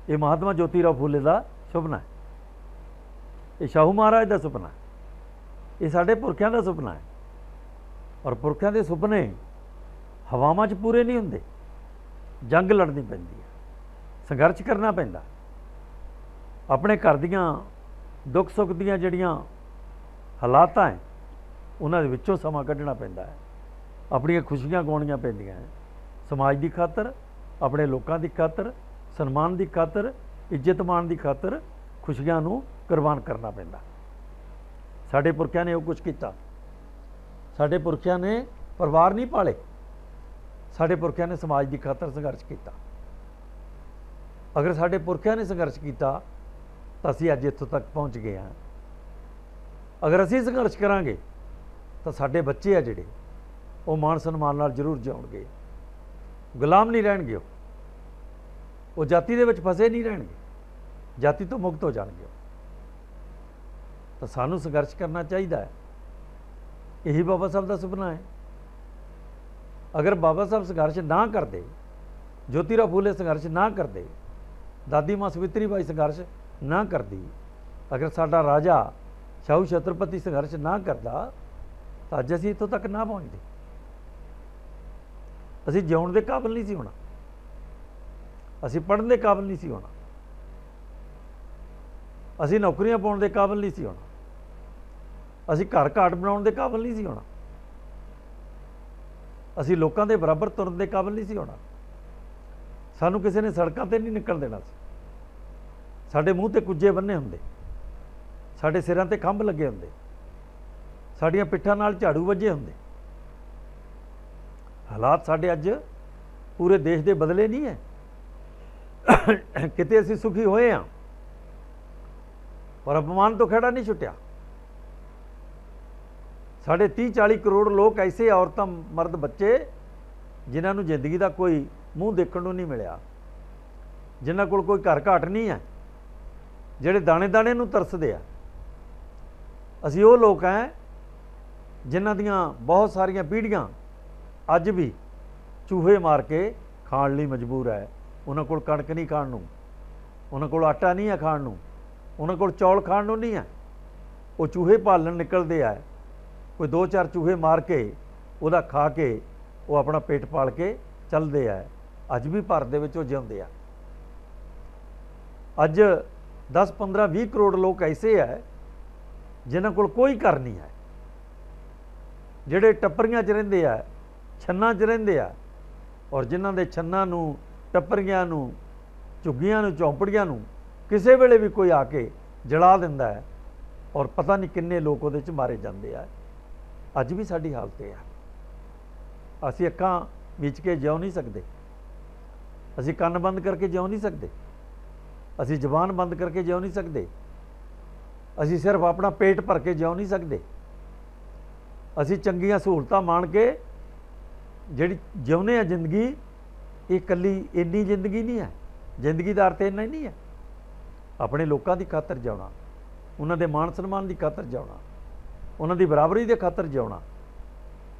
ਇਹ ਮਹਾਤਮਾ ਜੋਤੀ ਰਾਓ ਫੂਲੇ ਦਾ ਸੁਪਨਾ ਹੈ, ਇਹ ਸ਼ਾਹੂ ਮਹਾਰਾਜ ਦਾ ਸੁਪਨਾ ਹੈ, ਇਹ ਸਾਡੇ ਪੁਰਖਿਆਂ ਦਾ ਸੁਪਨਾ ਹੈ। ਔਰ ਪੁਰਖਿਆਂ ਦੇ ਸੁਪਨੇ ਹਵਾਵਾਂ 'ਚ ਪੂਰੇ ਨਹੀਂ ਹੁੰਦੇ, ਜੰਗ ਲੜਨੀ ਪੈਂਦੀ ਹੈ, ਸੰਘਰਸ਼ ਕਰਨਾ ਪੈਂਦਾ। ਆਪਣੇ ਘਰ ਦੀਆਂ ਦੁੱਖ ਸੁੱਖ ਦੀਆਂ ਜਿਹੜੀਆਂ ਹਾਲਾਤਾਂ ਹੈ ਉਹਨਾਂ ਦੇ ਵਿੱਚੋਂ ਸਮਾਂ ਕੱਢਣਾ ਪੈਂਦਾ ਹੈ। ਆਪਣੀਆਂ ਖੁਸ਼ੀਆਂ ਗਾਉਣੀਆਂ ਪੈਂਦੀਆਂ ਹੈ। समाज की खातर, अपने लोगों की खातर, सन्मान की खातर, इज्जत मान की खातर खुशियां नूं कुर्बान करना पैंदा। साडे पुरखियां ने वो कुछ किया। साडे पुरखियां ने परिवार नहीं पाले, साडे पुरखियां ने समाज की खातर संघर्ष किया। अगर साडे पुरखियां ने संघर्ष किया तो असीं अज इत्थों तक पहुँच गए हैं। अगर असीं संघर्ष करांगे तो साडे बच्चे आ जिहड़े वो मान सन्मान नाल जरूर जिउणगे, गुलाम नहीं रहणगे, वो जाति दे विच फसे नहीं रहणगे, जाति तो मुक्त हो जाणगे। तो सानू संघर्ष करना चाहिए है। यही बाबा साहब का सुपना है। अगर बाबा साहब संघर्ष ना करते, ज्योतिराव फूले संघर्ष ना करते, दादी मां सवित्री बाई संघर्ष ना करती, अगर साडा राजा शाहू छत्रपति संघर्ष ना करता तो अज असीं इत्थों तक ना पहुँचते। असीं जिउण दे काबिल नहीं सी होना, असीं पढ़न दे काबिल नहीं सी होना, असीं नौकरियां पाउण दे काबिल नहीं सी होना, असीं घर घाट बनाउण दे काबिल नहीं सी होना, असीं लोकां दे बराबर तुरन दे काबिल नहीं सी होना। सानू किसी ने सड़कां ते नहीं निकल देना सी। साडे मूँह ते कुज्जे बन्ने हुंदे, साडे सिरां ते खंभ लगे हुंदे, साडीआं पिट्ठां नाल झाड़ू वजे हुंदे। हालात साडे अज पूरे देश दे बदले नहीं है। किते असीं सुखी होए हां पर अपमान तो खड़ा नहीं छुट्टिया। साढ़े 30-40 करोड़ लोग ऐसे औरतां मर्द बच्चे जिन्हां नूं जिंदगी का कोई मूँह देखण नूं नहीं मिलिया, जिन्हां कोल कोई घर घाट नहीं है, जिहड़े दाणे दाणे नूं तरसदे आ। असीं वो लोग हैं जिन्हां दियां बहुत सारियां पीढ़ियां अज भी चूहे मार के खाण लई मजबूर है। उन्हां कोल कणक नहीं खाण नूं, उन्हां कोल आटा नहीं है खाण नूं, उन्हां कोल चौल खाण नूं नहीं है। वो चूहे पालन निकलते है, कोई 2-4 चूहे मार के उहदा खा के वो अपना पेट पाल के चलते है। अज भी भारत दे विच वो जिउंदे आ। अज 10-15-20 करोड़ लोग ऐसे है जिन्हां कोल कोई घर नहीं है, जिहड़े टप्परियां च रहिंदे आ, छन्ना च रहिंदे आ, और जिन्हां दे छन्ना नूं, टप्परियां नूं, झुग्गियां नूं, झौंपड़ियां नूं किसी वेले भी कोई आके जला दिंदा है और पता नहीं किन्ने लोग उहदे च मारे जांदे आ। अज भी साडी हालत है। असीं अक्खां मीच के जिउ नहीं सकते, असीं कन्न बंद करके जिउ नहीं सकते, असीं जबान बंद करके जिउ नहीं सकते, असीं सिर्फ अपना पेट भर के जिउ नहीं सकते, असीं चंगियां सहूलतां मान के जिहड़ी जिउने आ जिंदगी, ये कल्ली इन्नी जिंदगी नहीं है। जिंदगी का अर्थ इन्ना ही नहीं है। अपने लोगों की खातर जिउणा, उन्हां दे मान सन्मान की खातर जिउणा, उन्हां दी बराबरी के खातर जिउणा।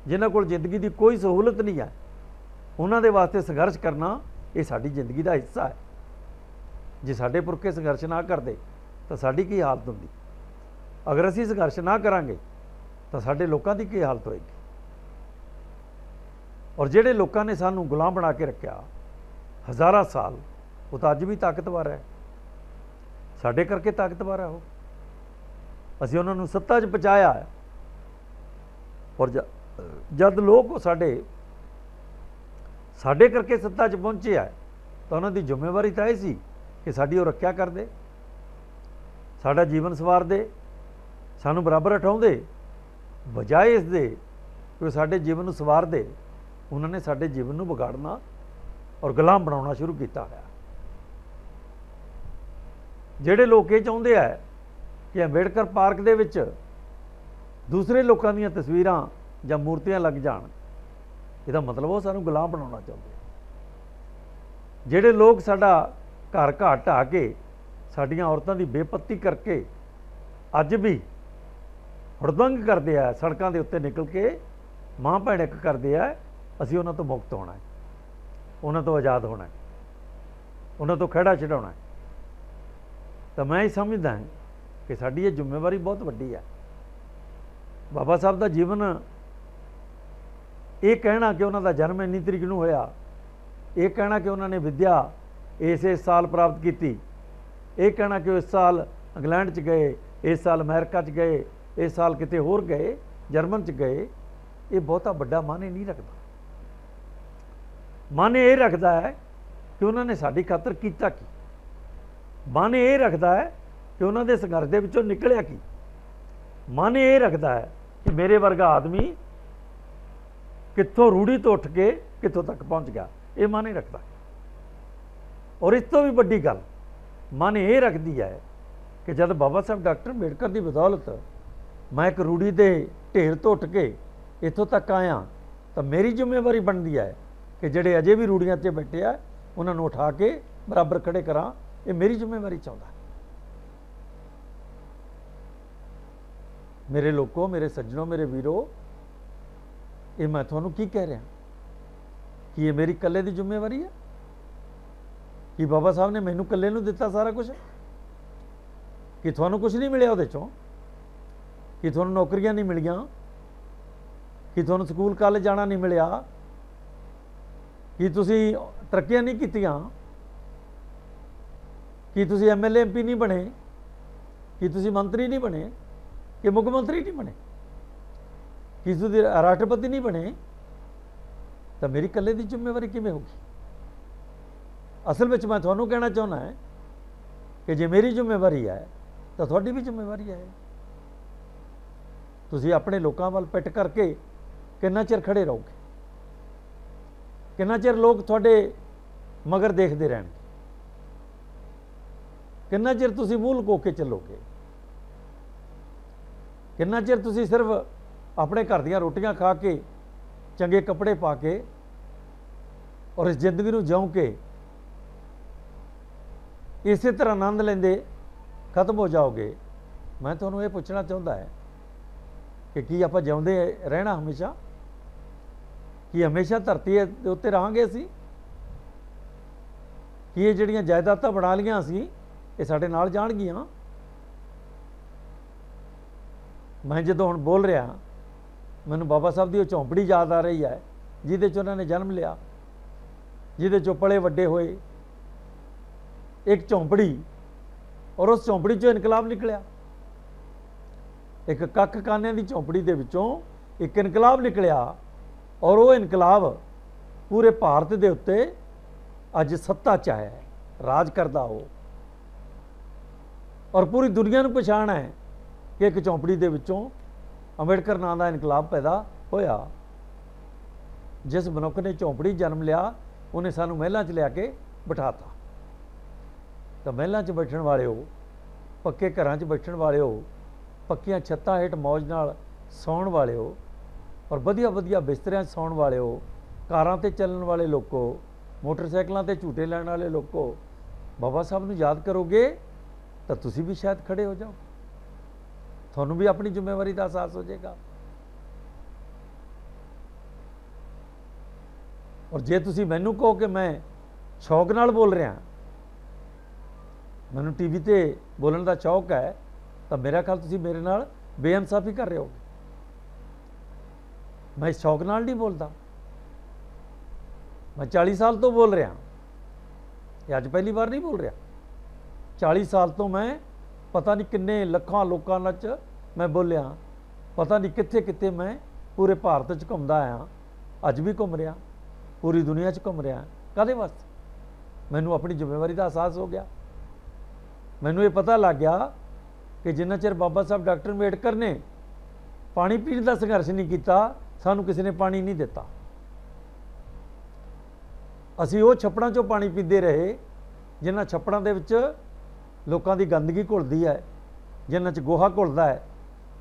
जिन्हां कोल जिंदगी की कोई सहूलत नहीं है, उन्हां दे वास्ते संघर्ष करना ये साडी जिंदगी का हिस्सा है। जे साडे पुरखे संघर्ष ना करते तो साडी की हालत हुंदी। अगर असीं संघर्ष ना करांगे तो साडे लोकां दी की हालत होएगी। और जिहड़े लोकां ने सानू गुलाम बना के रखा हज़ारां साल, वो तो अज भी ताकतवर है। साडे करके ताकतवर है वो। असीं उन्हां नूं सत्ता 'च पहुँचाया है। और जद लोग साडे करके सत्ता 'च पहुँचे है तो उन्हां दी जिम्मेवारी तो यह सी कि साडी वो रखिया कर दे, साडा जीवन सवार दे, सानू बराबर उठाउंदे। बजाए इस दे कि साडे जीवन नूं सवार दे, उन्होंने साडे जीवन नूं बिगाड़ना और गुलाम बनाउणा शुरू किया है। जिहड़े लोग ये चाहुंदे है कि अंबेडकर पार्क दे विच दूसरे लोगों दीयां तस्वीरां जां मूर्तियां लग जाण, इहदा मतलब वो सानू गुलाम बनाउणा चाहुंदे हैं। जिहड़े लोग साडा घर घाट ढा के साडियां औरतां दी बेपत्ती करके अज भी हुड़दंग करते हैं, सड़कों के उत्ते निकल के मां भैण एक करते हैं, असीं उन्हां तो मुक्त होना है, उन्हां तो आज़ाद होना है, उन्हां तो खड़ा छड़ाउणा है। तो मैं ये समझदा है कि साडी ये जिम्मेवारी बहुत वड्डी है। बाबा साहब का जीवन ये कहना कि उन्हां दा जन्म इन्नी तरीक नूं होया, ये कहना कि उन्होंने विद्या इस साल प्राप्त की, ये कहना कि इस साल इंग्लैंड च गए, इस साल अमेरिका च गए, इस साल किते होर गए, जर्मन च गए, ये बहुता बड़ा माने नहीं रखता। माने ये रखता है कि उन्होंने साडी खातर कीता की, माने ये रखता है कि उन्होंने संघर्ष के विचों निकलिया की, माने ये रखता है कि मेरे वर्गा आदमी कित्थों रूढ़ी तो उठ के कित्थों तक पहुँच गया, ये माने रखता है। और इस तो भी बड़ी गल माने ये रखती है कि जब बाबा साहब डॉक्टर अंबेडकर की बदौलत मैं एक रूढ़ी के ढेर तो उठ के इत्थों तक आया, तो मेरी जिम्मेवारी बनती है कि जेडे अजे भी रूढ़ियां ते बैठे आ उन्होंने उठा के बराबर खड़े करा। ये मेरी जिम्मेवारी चाहता है। मेरे लोगों, मेरे सज्जनों, मेरे वीरों, ये मैं थोनू की कह रहा कि ये मेरी कल्ले की जिम्मेवारी है कि बाबा साहब ने मैनू कल्ले नू दिता सारा कुछ, कि थोनू कुछ नहीं मिले उहदे चों, कि थोनू नौकरियां नहीं मिलियां, कि थोनू स्कूल कॉलेज जाना नहीं मिलिया, कि तुसी तरक्कियां नहीं कीतियां, कि तुसी MLA MP नहीं बने, कि तुसी मंत्री नहीं बने, कि मुख्यमंत्री नहीं बने, कि तुसी राष्ट्रपति नहीं बने, तो मेरी कल्ले की जिम्मेवारी किवें होगी? असल में मैं थोनू कहना चाहना है कि जे मेरी जिम्मेवारी है तो थोड़ी भी जिम्मेवारी है। तुसी अपने लोगों वाल पिट करके कितना चिर खड़े रहोगे, कितना चिर लोग थोड़े मगर देखते रहणगे, कितना चिर तुसी मूंह लुको के चलोगे, कितना चिर तुसी सिर्फ अपने घर दी रोटियां खा के चंगे कपड़े पा के और इस जिंदगी नूं जिउं के इस तरह आनंद लेंदे खत्म हो जाओगे। मैं तुहानूं ये पूछना चाहता है कि की आपां जिउंदे रहना हमेशा, कि हमेशा धरती दे उत्ते रहांगे असीं, कि ये जिहड़ियां जायदादां बना लियां असीं ये साडे नाल जाणगियां? मैं जदों हुण बोल रहा मैनूं बाबा साहब की झोंपड़ी याद आ रही है जिहदे च उन्होंने जन्म लिया, जिहदे चों पले वड्डे होए, एक झोंपड़ी, और उस झोंपड़ी चों इनकलाब निकलिया। एक कख कानियां की झोंपड़ी दे विचों एक इनकलाब निकलिया, और वो इनकलाब पूरे भारत के उत्ते अज सत्ता च आया है, राज करदा हो, और पूरी दुनिया नूं पछाण है कि एक झोंपड़ी दे विचों अंबेडकर नाम का इनकलाब पैदा होया। जिस मनुख ने झोंपड़ी जन्म लिया उन्हें सानू महलों च लिया के बिठाता। तो महलों च बैठण वाले हो, पक्के घरां च बैठण वाले हो, पक्कियां छत्तां हेठ मौज नाल सौण वाले हो, और वधिया वधिया बिस्तरियां सौण वाले हो, कारां ते चलण वाले लोगों, मोटरसाइकिलों ते झूटे लैण वाले लोगों, बाबा साहब नूं याद करोगे तो तुसीं भी शायद खड़े हो जाओ, थानू भी अपनी जिम्मेवारी का एहसास हो जाएगा। और जे तुसी मैनू कहो कि मैं शौक नाल बोल रहा, मैनू टीवी ते बोलने का शौक है, तो मेरा ख्याल तुसी मेरे नाल बेइंसाफी कर रहे हो। मैं इस शौक नाल नहीं बोलता, मैं 40 साल तो बोल रहा, ये अज पहली बार नहीं बोल रहा। 40 साल तो मैं पता नहीं किन्ने लखां लोकां च मैं बोलिया, पता नहीं कित्थे कित्थे मैं पूरे भारत च घूमदा आया, अज भी घूम रहा, पूरी दुनिया च घूम रहा। काहदे वास्ते? मैनू अपनी जिम्मेवारी का एहसास हो गया। मैनू ये पता लग गया कि जिन्ना चिर बाबा साहब डॉक्टर अंबेडकर ने पानी पीने का संघर्ष नहीं किया, सानू किसी ने पानी नहीं दिता। असी वो छप्पड़ां चों पानी पींदे रहे जिन्हां छप्पड़ां दे विच लोकां दी गंदगी घुलदी है, जिन्हां च गोहा घुलदा है,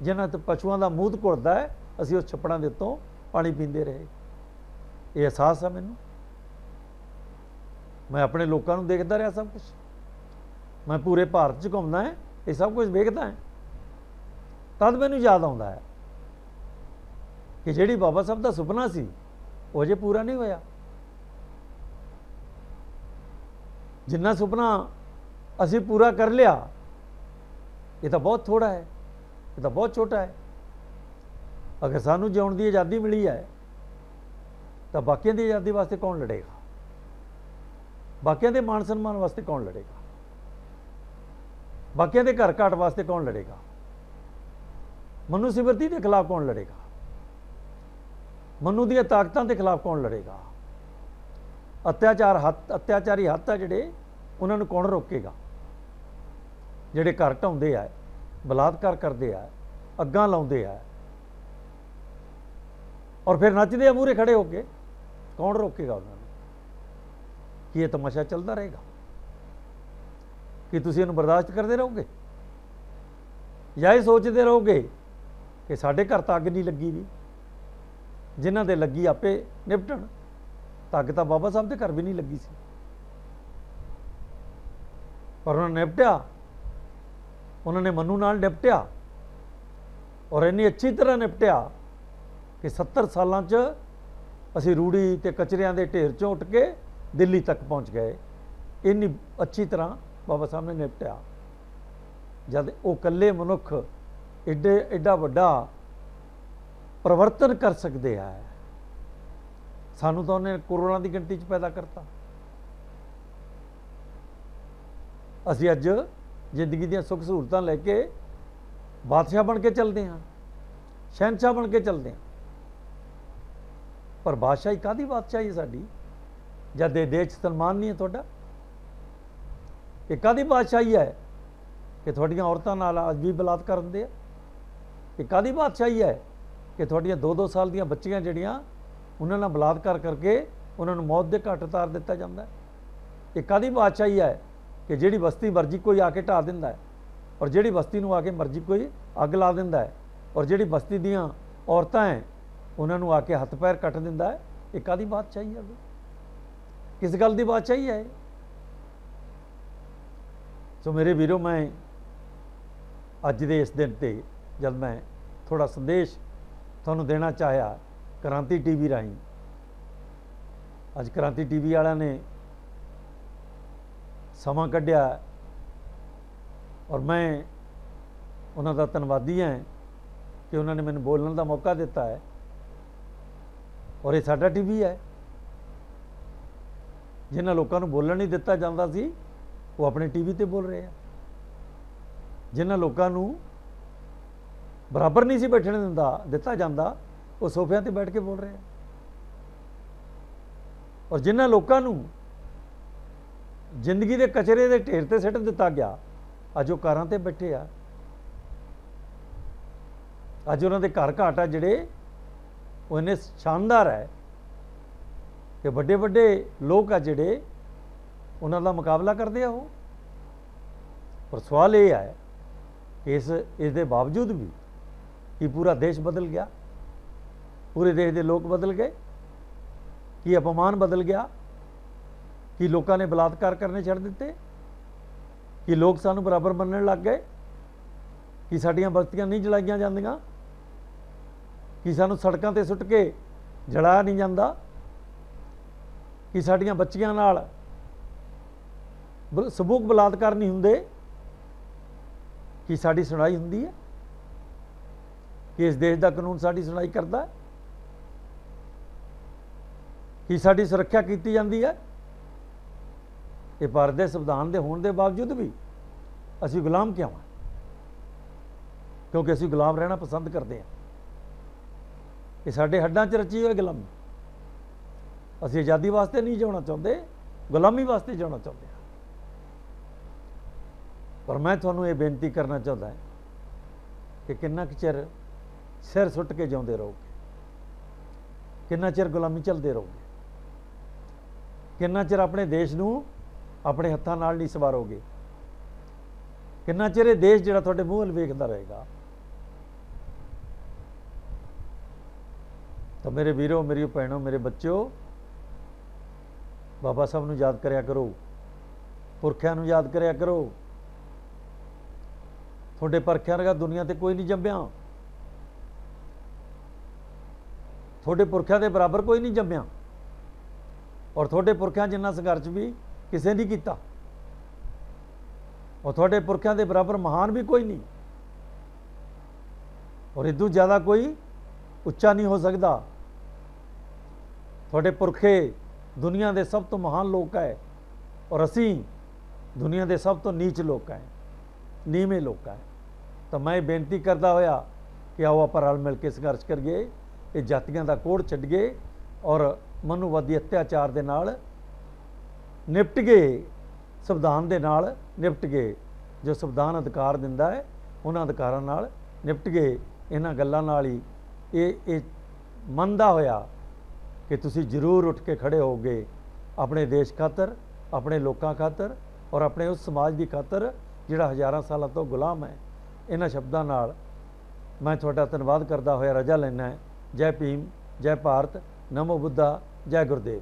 जिन्हां च पशुआं दा मूत घुलदा है, असी उस छप्पड़ां दे उत्तों पानी पींदे रहे। ये एहसास है मैनू। मैं अपने लोगों को देखता रहा सब कुछ, मैं पूरे भारत च घूमदा है, ये सब कुछ वेखदा है, तद मैनू याद आउंदा है कि जिहड़ी बाबा साहब का सुपना सी वो अजे पूरा नहीं होया। जिन्ना सुपना असी पूरा कर लिया ये तो बहुत थोड़ा है, ये तो बहुत छोटा है। अगर सानू जिउण की आज़ादी मिली है तो बाकियों की आज़ादी वास्ते कौन लड़ेगा? बाकियों के मान सन्मान वास्ते कौन लड़ेगा? बाकियों के घर घाट वास्ते कौन लड़ेगा? मनु सिमरती के खिलाफ कौन लड़ेगा? मनु ਦੀਆਂ ਤਾਕਤਾਂ ਦੇ ਖਿਲਾਫ ਕੌਣ ਲੜੇਗਾ? ਅਤਿਆਚਾਰੀ ਹੱਥ ਆ ਜਿਹੜੇ, ਉਹਨਾਂ ਨੂੰ ਕੌਣ ਰੋਕੇਗਾ? ਜਿਹੜੇ ਘਰ ਢਾਉਂਦੇ ਆ, ਬਲਾਤਕਾਰ ਕਰਦੇ ਆ, ਅੱਗਾਂ ਲਾਉਂਦੇ ਆ, ਔਰ ਫਿਰ ਨੱਚਦੇ ਆ ਮੂਹਰੇ ਖੜੇ ਹੋ ਕੇ, ਕੌਣ ਰੋਕੇਗਾ ਉਹਨਾਂ ਨੂੰ? ਕੀ ਇਹ ਤਮਾਸ਼ਾ ਚੱਲਦਾ ਰਹੇਗਾ? ਕੀ ਤੁਸੀਂ ਇਹਨੂੰ ਬਰਦਾਸ਼ਤ ਕਰਦੇ ਰਹੋਗੇ, ਜਾਂ ਇਹ ਸੋਚਦੇ ਰਹੋਗੇ ਕਿ ਸਾਡੇ ਘਰ ਤਾਂ ਅੱਗ ਨਹੀਂ ਲੱਗੀ ਵੀ, ਜਿਨ੍ਹਾਂ ਦੇ ਲੱਗੀ ਆਪੇ ਨਿਪਟਣ? ਤਾਂ ਅੱਗ ਤਾਂ ਬਾਬਾ ਸਾਹਿਬ ਦੇ ਘਰ ਵੀ ਨਹੀਂ ਲੱਗੀ ਸੀ, ਪਰ ਉਹਨਾਂ ਨੇ ਨਿਪਟਿਆ। ਉਹਨਾਂ ਨੇ ਮਨੂ ਨਾਲ ਨਿਪਟਿਆ, ਔਰ ਇੰਨੀ ਅੱਛੀ ਤਰ੍ਹਾਂ ਨਿਪਟਿਆ ਕਿ 70 ਸਾਲਾਂ 'ਚ ਅਸੀਂ ਰੂੜੀ ਤੇ ਕਚਰਿਆਂ ਦੇ ਢੇਰ 'ਚੋਂ ਉੱਠ ਕੇ ਦਿੱਲੀ ਤੱਕ ਪਹੁੰਚ ਗਏ। ਇੰਨੀ ਅੱਛੀ ਤਰ੍ਹਾਂ ਬਾਬਾ ਸਾਹਿਬ ਨੇ ਨਿਪਟਿਆ। ਜਦ ਉਹ ਇਕੱਲੇ ਮਨੁੱਖ ਐਡਾ ਵੱਡਾ ਪਰਿਵਰਤਨ ਕਰ ਸਕਦੇ ਆ, ਸਾਨੂੰ ਤਾਂ ਉਹਨੇ ਕਰੋੜਾਂ ਦੀ ਗਿਣਤੀ 'ਚ ਪੈਦਾ ਕਰਤਾ। ਅਸੀਂ ਅੱਜ ਜ਼ਿੰਦਗੀ ਦੀਆਂ ਸੁੱਖ ਸਹੂਲਤਾਂ ਲੈ ਕੇ ਬਾਦਸ਼ਾਹ ਬਣ ਕੇ ਚੱਲਦੇ ਹਾਂ, ਸ਼ਹਿਨਸ਼ਾਹ ਬਣ ਕੇ ਚੱਲਦੇ ਹਾਂ, ਪਰ ਬਾਦਸ਼ਾਹੀ ਕਾਹਦੀ ਬਾਦਸ਼ਾਹੀ ਹੈ ਸਾਡੀ, ਜਦ ਇਹ ਦੇਸ਼ 'ਚ ਸਨਮਾਨ ਨਹੀਂ ਹੈ ਤੁਹਾਡਾ? ਇਹ ਕਾਹਦੀ ਬਾਦਸ਼ਾਹੀ ਹੈ ਕਿ ਤੁਹਾਡੀਆਂ ਔਰਤਾਂ ਨਾਲ ਅੱਜ ਵੀ ਬਲਾਤਕਾਰ ਹੁੰਦੇ ਆ? ਇਹ ਕਾਹਦੀ ਬਾਦਸ਼ਾਹੀ ਹੈ ਕਿ ਤੁਹਾਡੀਆਂ 2-2 ਸਾਲ ਦੀਆਂ ਬੱਚੀਆਂ ਜਿਹੜੀਆਂ, ਉਹਨਾਂ ਨਾਲ ਬਲਾਤਕਾਰ ਕਰਕੇ ਉਹਨਾਂ ਨੂੰ ਮੌਤ ਦੇ ਘਾਟ ਉਤਾਰ ਦਿੱਤਾ ਜਾਂਦਾ ਹੈ? ਇਹ ਕਾਹਦੀ ਬਾਦਸ਼ਾਹੀ ਹੈ ਕਿ ਜਿਹੜੀ ਬਸਤੀ ਮਰਜ਼ੀ ਕੋਈ ਆ ਕੇ ਢਾਹ ਦਿੰਦਾ ਹੈ, ਔਰ ਜਿਹੜੀ ਬਸਤੀ ਨੂੰ ਆ ਕੇ ਮਰਜ਼ੀ ਕੋਈ ਅੱਗ ਲਾ ਦਿੰਦਾ ਹੈ, ਔਰ ਜਿਹੜੀ ਬਸਤੀ ਦੀਆਂ ਔਰਤਾਂ ਹੈ ਉਹਨਾਂ ਨੂੰ ਆ ਕੇ ਹੱਥ ਪੈਰ ਕੱਟ ਦਿੰਦਾ ਹੈ? ਇਹ ਕਾਹਦੀ ਬਾਦਸ਼ਾਹੀ ਹੈ? ਕਿਸ ਗੱਲ ਦੀ ਬਾਦਸ਼ਾਹੀ ਹੈ? ਸੋ ਮੇਰੇ ਵੀਰੋ, ਮੈਂ ਅੱਜ ਦੇ ਇਸ ਦਿਨ 'ਤੇ ਜਦ ਮੈਂ ਥੋੜ੍ਹਾ ਸੰਦੇਸ਼ ਤੁਹਾਨੂੰ ਦੇਣਾ ਚਾਹਿਆ ਕ੍ਰਾਂਤੀ ਟੀਵੀ ਰਾਹੀਂ, ਅੱਜ ਕ੍ਰਾਂਤੀ ਟੀਵੀ ਵਾਲਿਆਂ ਨੇ ਸਮਾਂ ਕੱਢਿਆ, ਔਰ ਮੈਂ ਉਹਨਾਂ ਦਾ ਧੰਨਵਾਦੀ ਹਾਂ ਕਿ ਉਹਨਾਂ ਨੇ ਮੈਨੂੰ ਬੋਲਣ ਦਾ ਮੌਕਾ ਦਿੱਤਾ ਹੈ। ਔਰ ਇਹ ਸਾਡਾ ਟੀਵੀ ਹੈ। ਜਿਨ੍ਹਾਂ ਲੋਕਾਂ ਨੂੰ ਬੋਲਣ ਨਹੀਂ ਦਿੱਤਾ ਜਾਂਦਾ ਸੀ, ਉਹ ਆਪਣੇ ਟੀਵੀ 'ਤੇ ਬੋਲ ਰਹੇ ਆ। ਜਿਨ੍ਹਾਂ ਲੋਕਾਂ ਨੂੰ ਬਰਾਬਰ ਨਹੀਂ ਸੀ ਬੈਠਣ ਦਿੱਤਾ ਜਾਂਦਾ, ਉਹ ਸੋਫਿਆਂ 'ਤੇ ਬੈਠ ਕੇ ਬੋਲ ਰਹੇ ਆ। ਔਰ ਜਿਨ੍ਹਾਂ ਲੋਕਾਂ ਨੂੰ ਜ਼ਿੰਦਗੀ ਦੇ ਕਚਰੇ ਦੇ ਢੇਰ 'ਤੇ ਸਿੱਟ ਦਿੱਤਾ ਗਿਆ, ਅੱਜ ਉਹ ਕਾਰਾਂ 'ਤੇ ਬੈਠੇ ਆ। ਅੱਜ ਉਹਨਾਂ ਦੇ ਘਰ ਘਾਟ ਆ ਜਿਹੜੇ, ਉਹ ਇੰਨੇ ਸ਼ਾਨਦਾਰ ਹੈ ਕਿ ਵੱਡੇ ਵੱਡੇ ਲੋਕ ਆ ਜਿਹੜੇ ਉਹਨਾਂ ਦਾ ਮੁਕਾਬਲਾ ਕਰਦੇ ਆ ਉਹ। ਪਰ ਸਵਾਲ ਇਹ ਹੈ ਕਿ ਇਸ ਦੇ ਬਾਵਜੂਦ ਵੀ ਕੀ ਪੂਰਾ ਦੇਸ਼ ਬਦਲ ਗਿਆ? ਪੂਰੇ ਦੇਸ਼ ਦੇ ਲੋਕ ਬਦਲ ਗਏ? ਕੀ ਅਪਮਾਨ ਬਦਲ ਗਿਆ? ਕੀ ਲੋਕਾਂ ਨੇ ਬਲਾਤਕਾਰ ਕਰਨੇ ਛੱਡ ਦਿੱਤੇ? ਕੀ ਲੋਕ ਸਾਨੂੰ ਬਰਾਬਰ ਮੰਨਣ ਲੱਗ ਗਏ? ਕੀ ਸਾਡੀਆਂ ਬਸਤੀਆਂ ਨਹੀਂ ਜਲਾਈਆਂ ਜਾਂਦੀਆਂ? ਕੀ ਸਾਨੂੰ ਸੜਕਾਂ 'ਤੇ ਸੁੱਟ ਕੇ ਜਲਾਇਆ ਨਹੀਂ ਜਾਂਦਾ? ਕੀ ਸਾਡੀਆਂ ਬੱਚੀਆਂ ਨਾਲ ਸਬੂਕ ਬਲਾਤਕਾਰ ਨਹੀਂ ਹੁੰਦੇ? ਕੀ ਸਾਡੀ ਸੁਣਾਈ ਹੁੰਦੀ ਹੈ? ਕਿ ਇਸ ਦੇਸ਼ ਦਾ ਕਾਨੂੰਨ ਸਾਡੀ ਸੁਣਾਈ ਕਰਦਾ? ਕੀ ਸਾਡੀ ਸੁਰੱਖਿਆ ਕੀਤੀ ਜਾਂਦੀ ਹੈ? ਇਹ ਭਾਰਤ ਦੇ ਸੰਵਿਧਾਨ ਦੇ ਹੋਣ ਦੇ ਬਾਵਜੂਦ ਵੀ ਅਸੀਂ ਗੁਲਾਮ ਕਿਉਂ ਹਾਂ? ਕਿਉਂਕਿ ਅਸੀਂ ਗੁਲਾਮ ਰਹਿਣਾ ਪਸੰਦ ਕਰਦੇ ਹਾਂ। ਇਹ ਸਾਡੇ ਹੱਡਾਂ 'ਚ ਰਚੀ ਹੋਈ ਗੁਲਾਮੀ। ਅਸੀਂ ਆਜ਼ਾਦੀ ਵਾਸਤੇ ਨਹੀਂ ਜਿਉਣਾ ਚਾਹੁੰਦੇ, ਗੁਲਾਮੀ ਵਾਸਤੇ ਜਿਉਣਾ ਚਾਹੁੰਦੇ ਹਾਂ। ਪਰ ਮੈਂ ਤੁਹਾਨੂੰ ਇਹ ਬੇਨਤੀ ਕਰਨਾ ਚਾਹੁੰਦਾ ਕਿ ਕਿੰਨਾ ਕੁ ਚਿਰ ਸਿਰ ਸੁੱਟ ਕੇ ਜਿਉਂਦੇ ਰਹੋਗੇ? ਕਿੰਨਾ ਚਿਰ ਗੁਲਾਮੀ ਝੱਲਦੇ ਰਹੋਗੇ? ਕਿੰਨਾ ਚਿਰ ਆਪਣੇ ਦੇਸ਼ ਨੂੰ ਆਪਣੇ ਹੱਥਾਂ ਨਾਲ ਨਹੀਂ ਸਵਾਰੋਗੇ? ਕਿੰਨਾ ਚਿਰ ਇਹ ਦੇਸ਼ ਜਿਹੜਾ ਤੁਹਾਡੇ ਮੂੰਹ ਵੱਲ ਵੇਖਦਾ ਰਹੇਗਾ? ਤਾਂ ਮੇਰੇ ਵੀਰੋ, ਮੇਰੀ ਭੈਣੋ, ਮੇਰੇ ਬੱਚਿਓ, ਬਾਬਾ ਸਾਹਿਬ ਨੂੰ ਯਾਦ ਕਰਿਆ ਕਰੋ, ਪੁਰਖਿਆਂ ਨੂੰ ਯਾਦ ਕਰਿਆ ਕਰੋ। ਤੁਹਾਡੇ ਪੁਰਖਿਆਂ ਵਰਗਾ ਦੁਨੀਆ ਤੇ ਕੋਈ ਨਹੀਂ ਜੰਮਿਆ। ਤੁਹਾਡੇ ਪੁਰਖਿਆਂ ਦੇ ਬਰਾਬਰ ਕੋਈ ਨਹੀਂ ਜੰਮਿਆ, ਔਰ ਤੁਹਾਡੇ ਪੁਰਖਿਆਂ ਜਿੰਨਾ ਸੰਘਰਸ਼ ਵੀ ਕਿਸੇ ਨਹੀਂ ਕੀਤਾ, ਔਰ ਤੁਹਾਡੇ ਪੁਰਖਿਆਂ ਦੇ ਬਰਾਬਰ ਮਹਾਨ ਵੀ ਕੋਈ ਨਹੀਂ, ਔਰ ਇਦੋਂ ਜ਼ਿਆਦਾ ਕੋਈ ਉੱਚਾ ਨਹੀਂ ਹੋ ਸਕਦਾ। ਤੁਹਾਡੇ ਪੁਰਖੇ ਦੁਨੀਆ ਦੇ ਸਭ ਤੋਂ ਮਹਾਨ ਲੋਕ ਹੈ, ਔਰ ਅਸੀਂ ਦੁਨੀਆ ਦੇ ਸਭ ਤੋਂ ਨੀਚ ਲੋਕ ਹੈ, ਨੀਵੇਂ ਲੋਕ ਹੈ। ਤਾਂ ਮੈਂ ਬੇਨਤੀ ਕਰਦਾ ਹੋਇਆ ਕਿ ਆਓ ਆਪਾਂ ਰਲ ਮਿਲ ਕੇ ਸੰਘਰਸ਼ ਕਰੀਏ, ਇਹ ਜਾਤੀਆਂ ਦਾ ਕੋੜ ਛੱਡ ਗਏ ਔਰ ਮਨੂਵਾਦੀ ਅਤਿਆਚਾਰ ਦੇ ਨਾਲ ਨਿਪਟ ਗਏ, ਸੰਵਿਧਾਨ ਦੇ ਨਾਲ ਨਿਪਟ ਗਏ। ਜੋ ਸੰਵਿਧਾਨ ਅਧਿਕਾਰ ਦਿੰਦਾ ਹੈ ਉਹਨਾਂ ਅਧਿਕਾਰਾਂ ਨਾਲ ਨਿਪਟ ਗਏ। ਇਹਨਾਂ ਗੱਲਾਂ ਨਾਲ ਹੀ ਇਹ ਮੰਨਦਾ ਹੋਇਆ ਕਿ ਤੁਸੀਂ ਜ਼ਰੂਰ ਉੱਠ ਕੇ ਖੜੇ ਹੋਗੇ ਆਪਣੇ ਦੇਸ਼ ਖਾਤਰ, ਆਪਣੇ ਲੋਕਾਂ ਖਾਤਰ ਔਰ ਆਪਣੇ ਉਸ ਸਮਾਜ ਦੀ ਖਾਤਰ ਜਿਹੜਾ ਹਜ਼ਾਰਾਂ ਸਾਲਾਂ ਤੋਂ ਗੁਲਾਮ ਹੈ। ਇਹਨਾਂ ਸ਼ਬਦਾਂ ਨਾਲ ਮੈਂ ਤੁਹਾਡਾ ਧੰਨਵਾਦ ਕਰਦਾ ਹੋਇਆ ਰਜਾ ਲੈਣਾ ਹੈ। ਜੈ ਭੀਮ, ਜੈ ਭਾਰਤ, ਨਮੋ ਬੁੱਧਾ, ਜੈ ਗੁਰਦੇਵ।